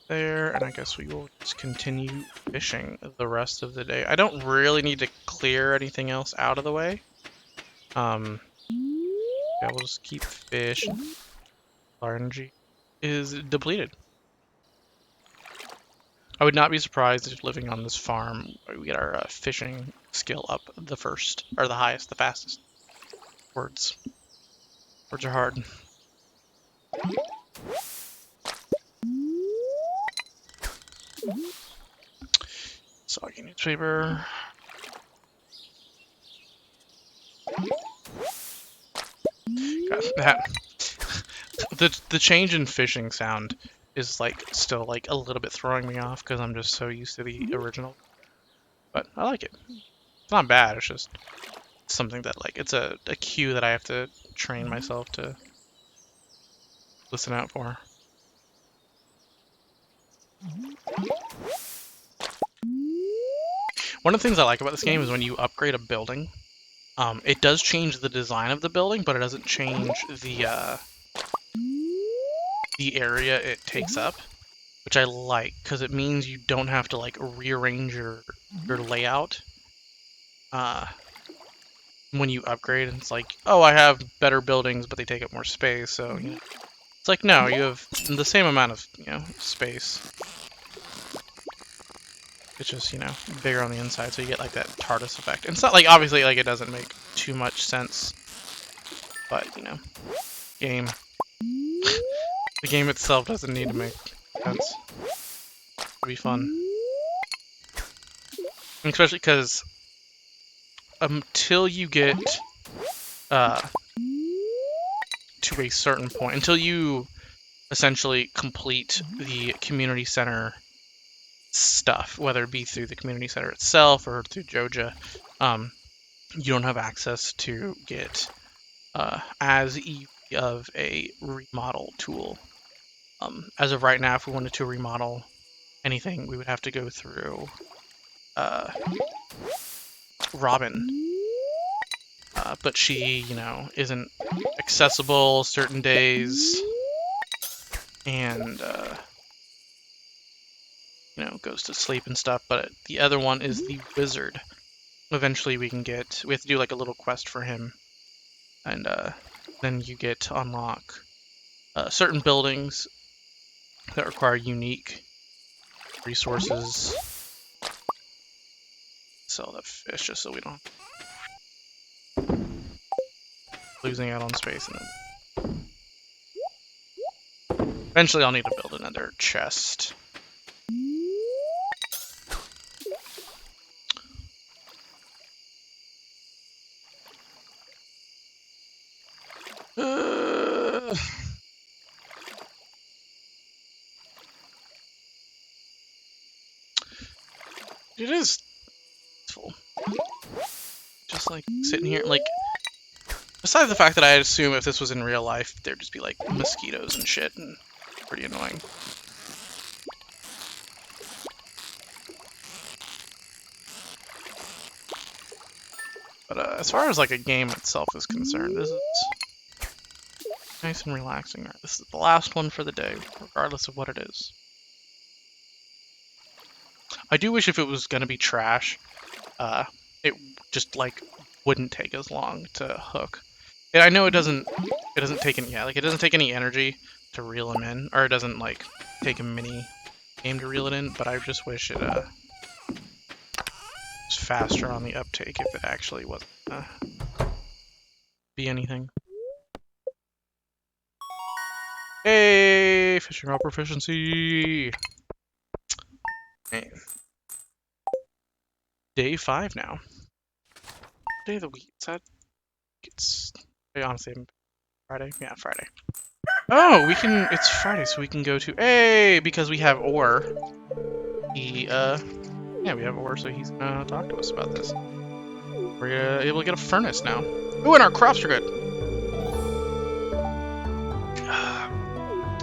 [SPEAKER 1] there, and I guess we will just continue fishing the rest of the day. I don't really need to clear anything else out of the way. Yeah, we'll just keep fishing. Our energy is depleted. I would not be surprised if living on this farm, we get our fishing skill up the first, or the highest, the fastest. Words. Words are hard. Soggy newspaper. God, that the change in fishing sound is like still like a little bit throwing me off because I'm just so used to the original. But I like it. It's not bad. It's just something that like it's a cue that I have to train myself to listen out for. One of the things I like about this game is when you upgrade a building, it does change the design of the building, but it doesn't change the area it takes up, which I like because it means you don't have to like rearrange your layout. When you upgrade, it's like, oh, I have better buildings, but they take up more space, so you know. It's like, no, you have the same amount of, space. It's just, bigger on the inside, so you get like that TARDIS effect. And it's not like, obviously, like it doesn't make too much sense, but, game. The game itself doesn't need to make sense. It'll be fun. And especially because until you get to a certain point, until you essentially complete the community center stuff, whether it be through the community center itself or through Joja, you don't have access to get as easy of a remodel tool. As of right now, if we wanted to remodel anything, we would have to go through Robin. But she, isn't accessible certain days, and goes to sleep and stuff. But the other one is the wizard. Eventually we have to do like a little quest for him, and then you get to unlock certain buildings that require unique resources. Sell that fish just so we don't losing out on space in them. Eventually I'll need to build another chest. It is full. Just like sitting here, like, besides the fact that I assume if this was in real life, there'd just be like mosquitoes and shit, and pretty annoying. But as far as like a game itself is concerned, this is nice and relaxing. Right? This is the last one for the day, regardless of what it is. I do wish if it was gonna be trash, it just like wouldn't take as long to hook. And I know it doesn't take any, it doesn't take any energy to reel them in, or it doesn't like take a mini game to reel it in, but I just wish it was faster on the uptake if it actually wasn't be anything. Hey, fishing rod proficiency. Hey. Day 5 now. Day of the week. Is that? It's honestly Friday. Yeah, Friday. Oh, we can. It's Friday, so we can go to because we have ore. We have ore, so he's gonna talk to us about this. We're able to get a furnace now. Ooh, and our crops are good.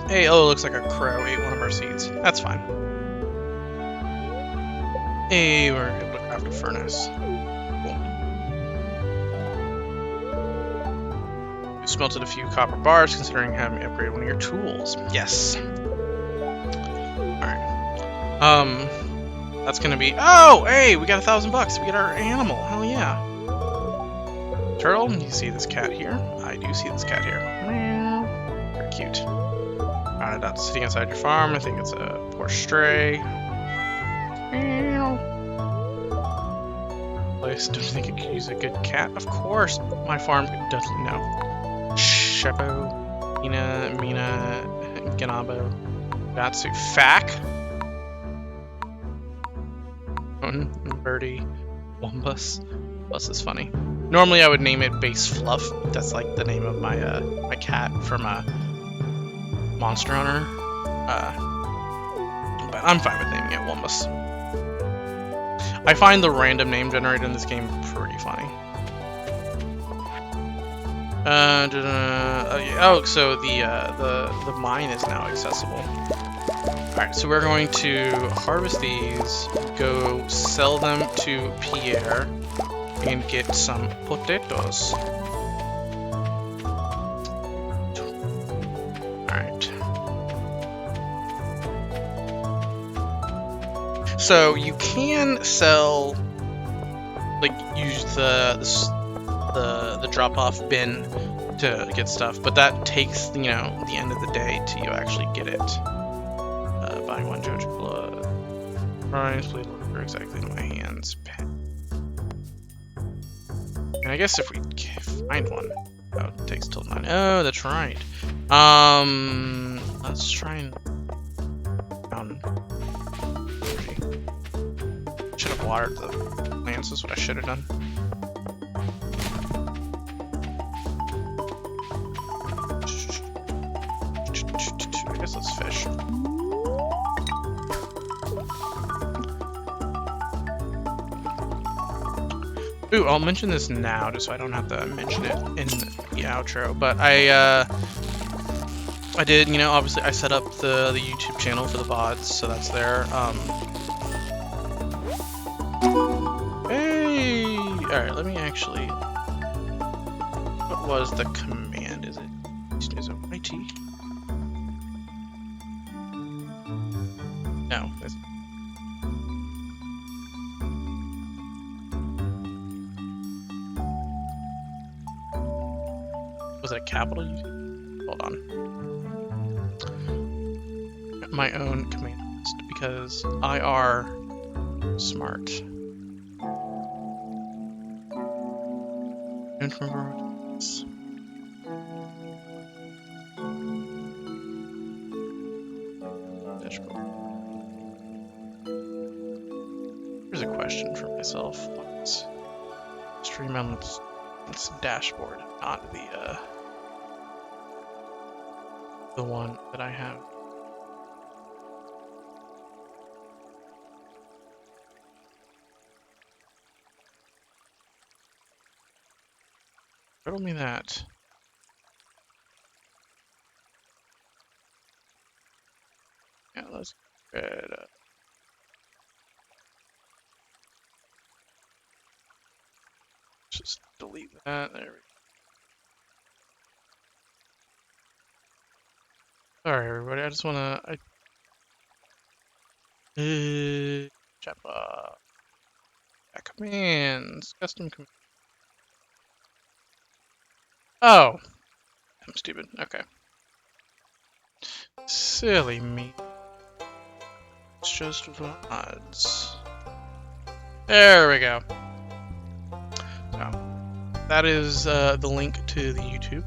[SPEAKER 1] Hey, it looks like a crow ate one of our seeds. That's fine. Hey, we're able to craft a furnace. Cool. You smelted a few copper bars, considering having upgraded one of your tools. Yes. Alright. That's gonna be... Oh, hey, we got $1,000. We got our animal. Hell yeah. Turtle, you see this cat here? I do see this cat here. Very cute. That's sitting outside your farm. I think it's a poor stray. Play place. Don't you think it could use a good cat? Of course, my farm doesn't know. Shepo, Mina, Ganabo, Gatsu, Fack, Birdie, Wumbus. Bus is funny. Normally I would name it Base Fluff. That's like the name of my my cat from Monster Hunter. But I'm fine with naming it Wumbus. I find the random name generated in this game pretty funny. Oh, so the mine is now accessible. Alright, so we're going to harvest these, go sell them to Pierre, and get some potatoes. Alright. So you can sell, like, use the drop-off bin to get stuff, but that takes, you know, the end of the day to actually get it. Buying one Jojo blood. Price, please look exactly in my hands. And I guess if we find one, oh, it takes till 9. Oh, that's right. Let's try and should have watered the plants. Is what I should have done. I guess let's fish. Ooh, I'll mention this now, just so I don't have to mention it in the outro. But I did, you know, obviously I set up the YouTube channel for the VODs, so that's there. Hey! Alright, let me actually... What was the command? Is it YT? No. Was it a capital U? Hold on. My own command list, because I are smart. Don't remember what it is. Here's a question for myself. What's stream on this dashboard, not the one that I have. Tell me that. Yeah, let's get it. Just delete that. There we go. Sorry, everybody. I just wanna. Java. Commands. Custom command. Oh, I'm stupid. Okay. Silly me. It's just VODs. There we go. So that is the link to the YouTube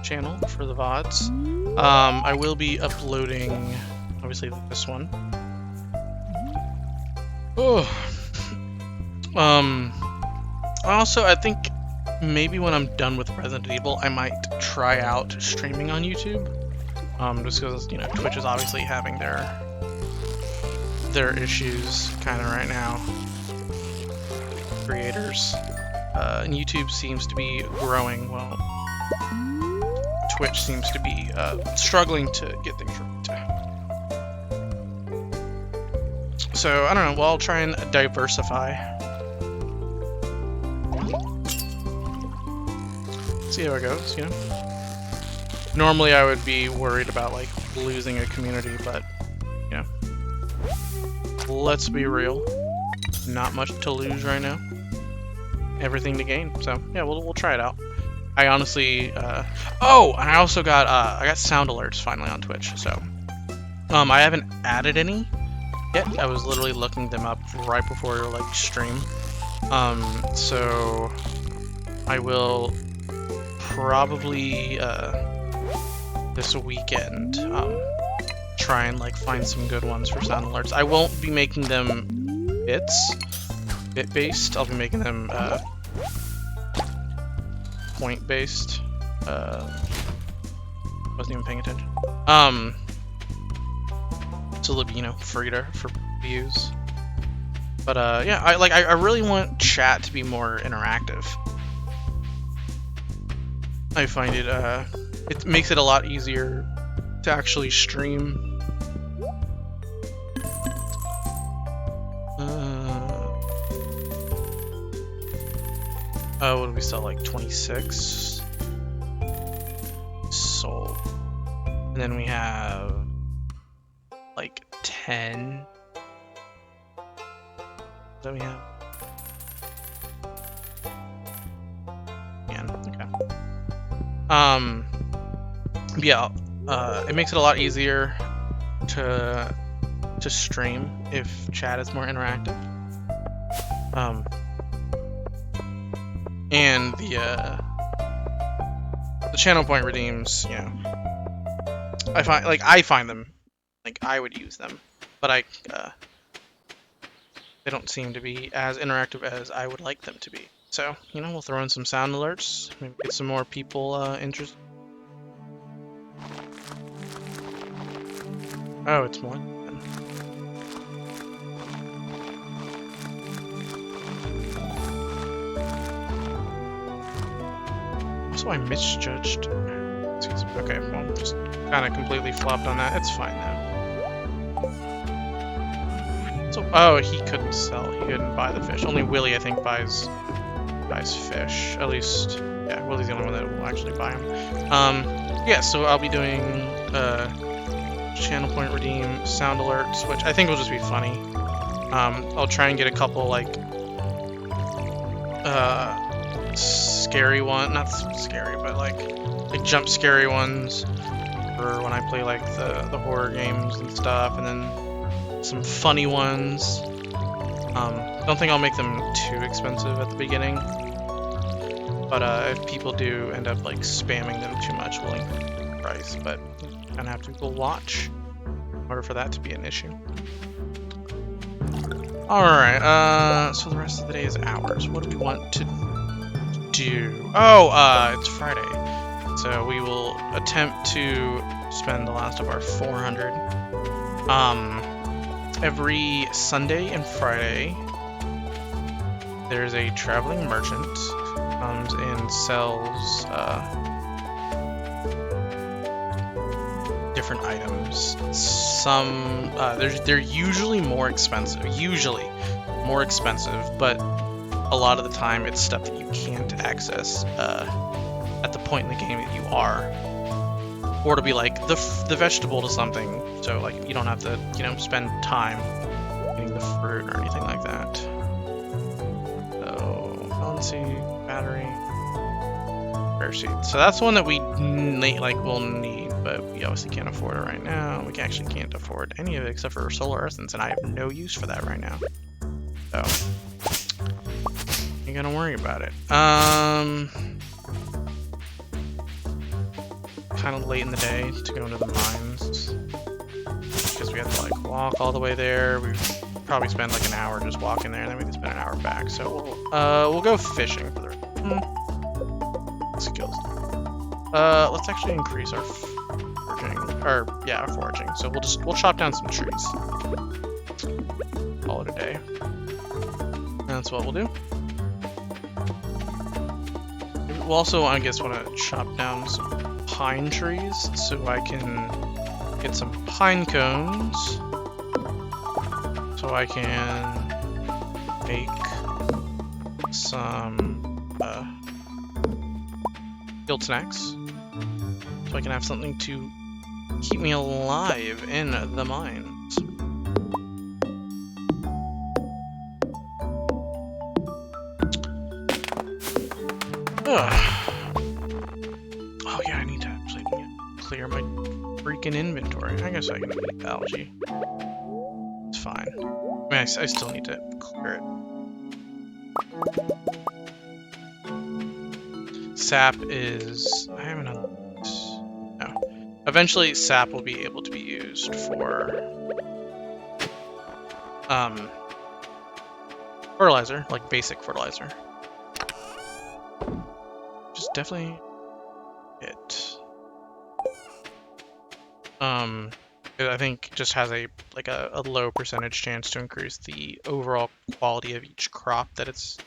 [SPEAKER 1] channel for the VODs. I will be uploading, obviously, this one. Oh. Also, I think maybe when I'm done with Resident Evil, I might try out streaming on YouTube. Just because, you know, Twitch is obviously having their issues kind of right now. Creators. And YouTube seems to be growing. Well, Twitch seems to be struggling to get things right. So, I don't know. Well, I'll try and diversify. See how it goes, you know? Normally I would be worried about, like, losing a community, but, you know. Let's be real. Not much to lose right now. Everything to gain. So, yeah, we'll try it out. I honestly, oh! I also got, I got sound alerts finally on Twitch, so. I haven't added any yet. I was literally looking them up right before, like, stream. So I will probably this weekend try and like find some good ones for sound alerts. I won't be making them bit-based. I'll be making them point-based. Wasn't even paying attention. So it'll be, you know, for views. But yeah, I really want chat to be more interactive. I find it makes it a lot easier to actually stream. What do we sell? Like 26 sold, and then we have like 10. That we have. Man, okay. Yeah. It makes it a lot easier to stream if chat is more interactive. And the channel point redeems, you know, I find them, like I would use them, but they don't seem to be as interactive as I would like them to be. So, you know, we'll throw in some sound alerts, maybe get some more people interested. Oh, it's more. So I misjudged. Excuse me. Okay, well, just kind of completely flopped on that. It's fine though. So, oh, he couldn't sell. He couldn't buy the fish. Only Willie, I think, buys fish. At least, yeah, Willie's the only one that will actually buy them. Yeah. So I'll be doing channel point redeem sound alerts, which I think will just be funny. I'll try and get a couple like scary one, not scary, but like jump scary ones for when I play like the horror games and stuff, and then some funny ones. Don't think I'll make them too expensive at the beginning, but if people do end up like spamming them too much, we'll increase the price, but kind of have to people watch in order for that to be an issue. Alright, so the rest of the day is ours. What do we want to do? Oh, it's Friday. So we will attempt to spend the last of our 400. Every Sunday and Friday, there's a traveling merchant who comes and sells different items. Some they're usually more expensive. But a lot of the time it's stuff that you can't access at the point in the game that you are, or to be like the vegetable to something, so like you don't have to, you know, spend time getting the fruit or anything like that. So balancing battery, rare seed. So that's one that we will need, but we obviously can't afford it right now. We actually can't afford any of it except for solar essence, and I have no use for that right now. So ain't gonna worry about it. Kind of late in the day to go into the mines because we have to like walk all the way there. We probably spend like an hour just walking there, and then we can spend an hour back. So we'll go fishing for the skills. Let's actually increase our foraging. So we'll chop down some trees. Call it a day. And that's what we'll do. We'll also, I guess, want to chop down some pine trees so I can get some pine cones, so I can make some guild snacks, so I can have something to keep me alive in the mines. Ugh. Oh yeah, I need to actually clear my freaking inventory. I guess I can eat algae. It's fine. I mean, I still need to clear it. Sap is... I haven't... No. Eventually, sap will be able to be used for... fertilizer, like basic fertilizer. Just definitely it. I think just has a low percentage chance to increase the overall quality of each crop that it's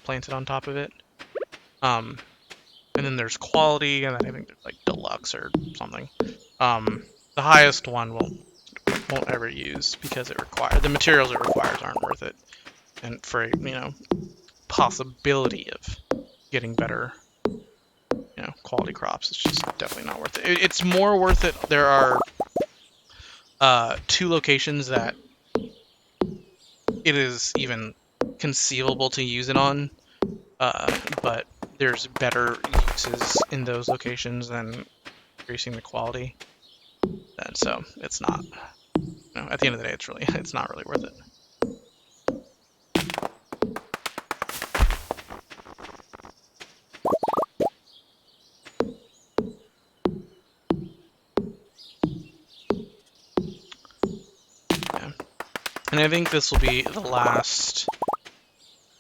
[SPEAKER 1] planted on top of it. And then there's quality, and then I think there's like deluxe or something. The highest one won't ever use because the materials it requires aren't worth it, and for possibility of getting better quality crops, it's just definitely not worth it. It's more worth it. There are 2 locations that it is even conceivable to use it on, but there's better uses in those locations than increasing the quality, and so it's not. At the end of the day, it's not really worth it. And I think this will be the last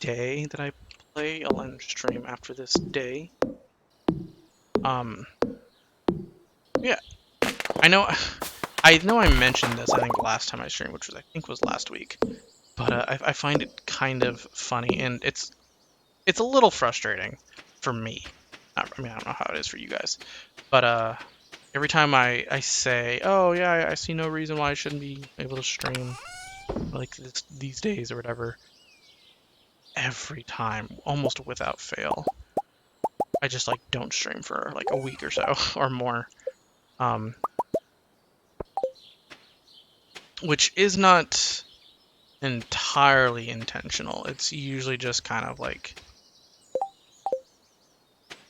[SPEAKER 1] day that I play. I'll end stream after this day. Yeah. I know I mentioned this, I think, last time I streamed, which I think was last week. But I find it kind of funny, and it's a little frustrating for me. I mean, I don't know how it is for you guys. But every time I say, oh yeah, I see no reason why I shouldn't be able to stream like these days or whatever, every time, almost without fail, I just like don't stream for like a week or so or more, which is not entirely intentional. It's usually just kind of like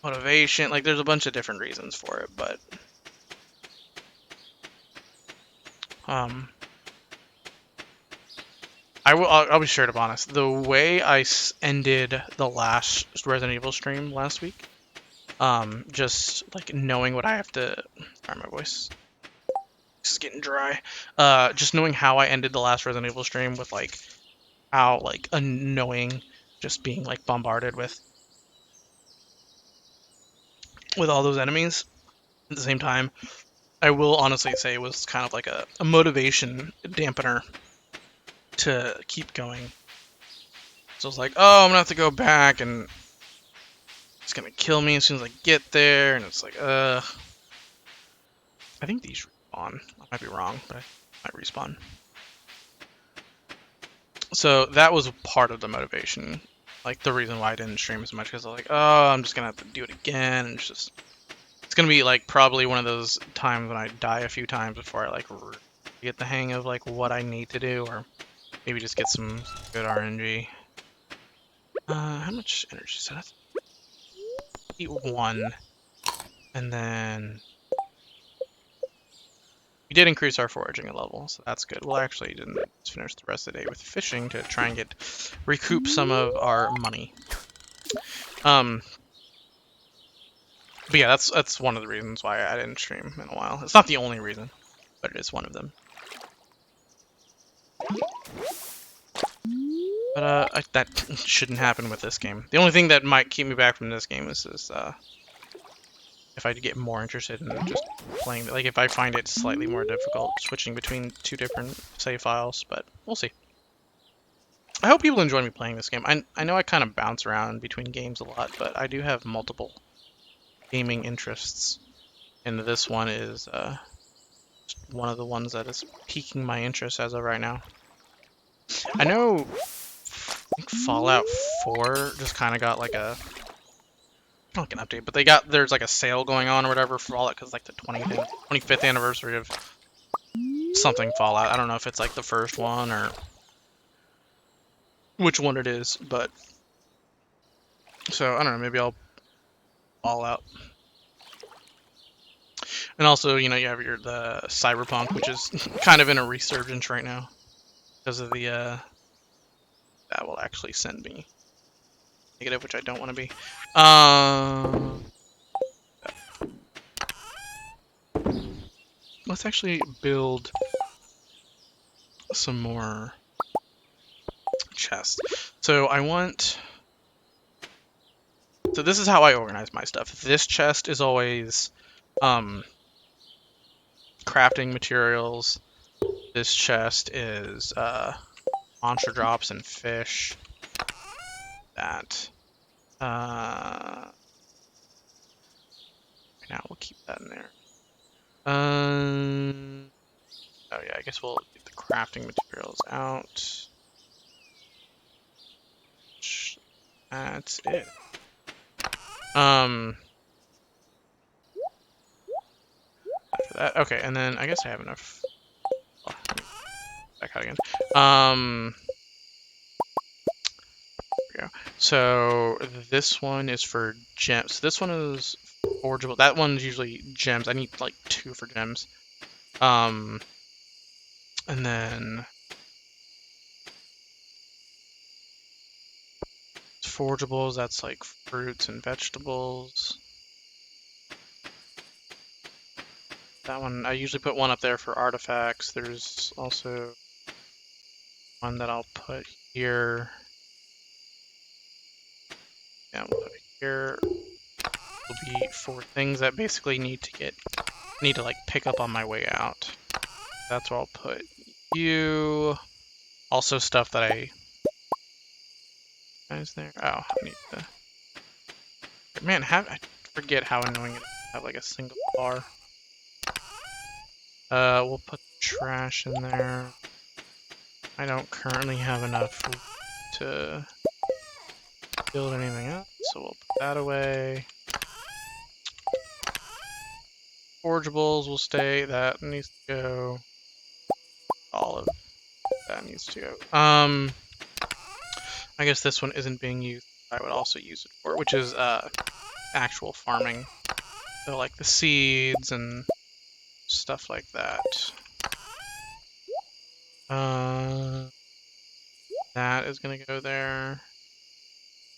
[SPEAKER 1] motivation. Like there's a bunch of different reasons for it, but I'll be straight up honest. The way I ended the last Resident Evil stream last week, just like knowing what I have to. Sorry, my voice is getting dry. Just knowing how I ended the last Resident Evil stream with like how like annoying, just being like bombarded with all those enemies at the same time. I will honestly say it was kind of like a motivation dampener to keep going. So I was like, oh, I'm gonna have to go back, and it's gonna kill me as soon as I get there, and it's like, I think these respawn. I might be wrong, but I might respawn. So that was part of the motivation, like the reason why I didn't stream as much, because I was like, oh, I'm just gonna have to do it again, and it's gonna be like probably one of those times when I die a few times before I like get the hang of like what I need to do, or maybe just get some good RNG. How much energy is that? Eat 1, and then we did increase our foraging a level, so that's good. We'll actually didn't finish the rest of the day with fishing to try and recoup some of our money. But yeah, that's one of the reasons why I didn't stream in a while. It's not the only reason, but it is one of them. But that shouldn't happen with this game. The only thing that might keep me back from this game is if I get more interested in just playing, like if I find it slightly more difficult switching between 2 different save files, but we'll see. I hope people enjoy me playing this game. I know I kind of bounce around between games a lot, but I do have multiple gaming interests, and this one is one of the ones that is piquing my interest as of right now. I know I think Fallout 4 just kind of got like not like an update, but there's like a sale going on or whatever for Fallout because like the 25th anniversary of something Fallout. I don't know if it's like the first one or which one it is, but so I don't know, maybe I'll Fallout. And also, you have the Cyberpunk, which is kind of in a resurgence right now because of the that will actually send me negative, which I don't want to be. Let's actually build some more chests. So I want... So this is how I organize my stuff. This chest is always crafting materials. This chest is monster drops and fish. That. Right now we'll keep that in there. Oh yeah, I guess we'll get the crafting materials out. That's it. After that, okay, and then I guess I have enough. Oh, let me back out again. There we go. So this one is for gems. This one is forgeable. That one's usually gems. I need like 2 for gems. And then forgeables, that's like fruits and vegetables. That one, I usually put one up there for artifacts. There's also one that I'll put here. Yeah, we'll put it here. Will be for things that basically need to like pick up on my way out. That's where I'll put you. Also stuff that I... Is there? Oh, I need to... Man, I forget how annoying it is to have like a single bar. We'll put trash in there. I don't currently have enough to build anything else, so we'll put that away. Forgeables will stay. That needs to go. All of that needs to go. I guess this one isn't being used. I would also use it for, which is actual farming. So like the seeds and stuff like that. That is gonna go there.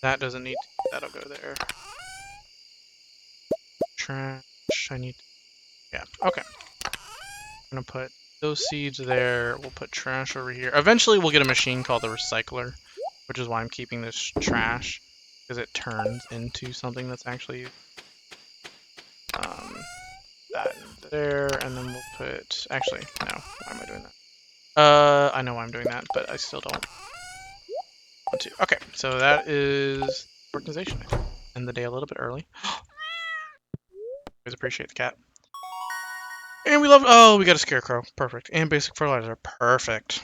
[SPEAKER 1] That doesn't need to, that'll go there. Trash, I need to, yeah, okay. I'm gonna put those seeds there, we'll put trash over here. Eventually we'll get a machine called the recycler, which is why I'm keeping this trash, because it turns into something that's actually that in there, and then we'll put, actually, no, why am I doing that? I know why I'm doing that, but I still don't want to. Okay, so that is organization. End the day a little bit early. Always appreciate the cat. And we love, oh, we got a scarecrow. Perfect. And basic fertilizer. Perfect.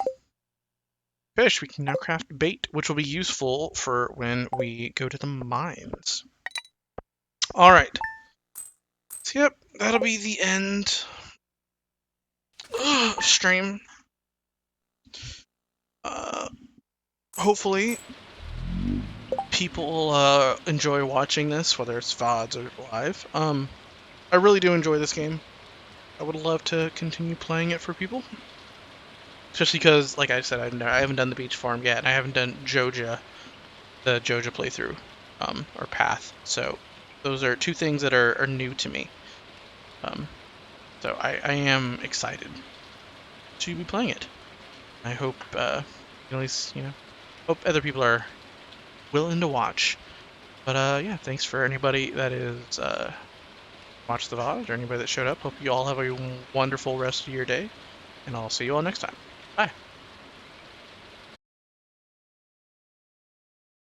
[SPEAKER 1] Fish, we can now craft bait, which will be useful for when we go to the mines. Alright. So, yep, that'll be the end of stream. Hopefully, people enjoy watching this, whether it's VODs or live. I really do enjoy this game. I would love to continue playing it for people. Especially because, like I said, I haven't done the beach farm yet, and I haven't done Joja, the Joja playthrough, or path. So those are 2 things that are new to me. So I am excited to be playing it. I hope, at least, hope other people are willing to watch. But yeah, thanks for anybody that is watched the VOD, or anybody that showed up. Hope you all have a wonderful rest of your day, and I'll see you all next time. Bye.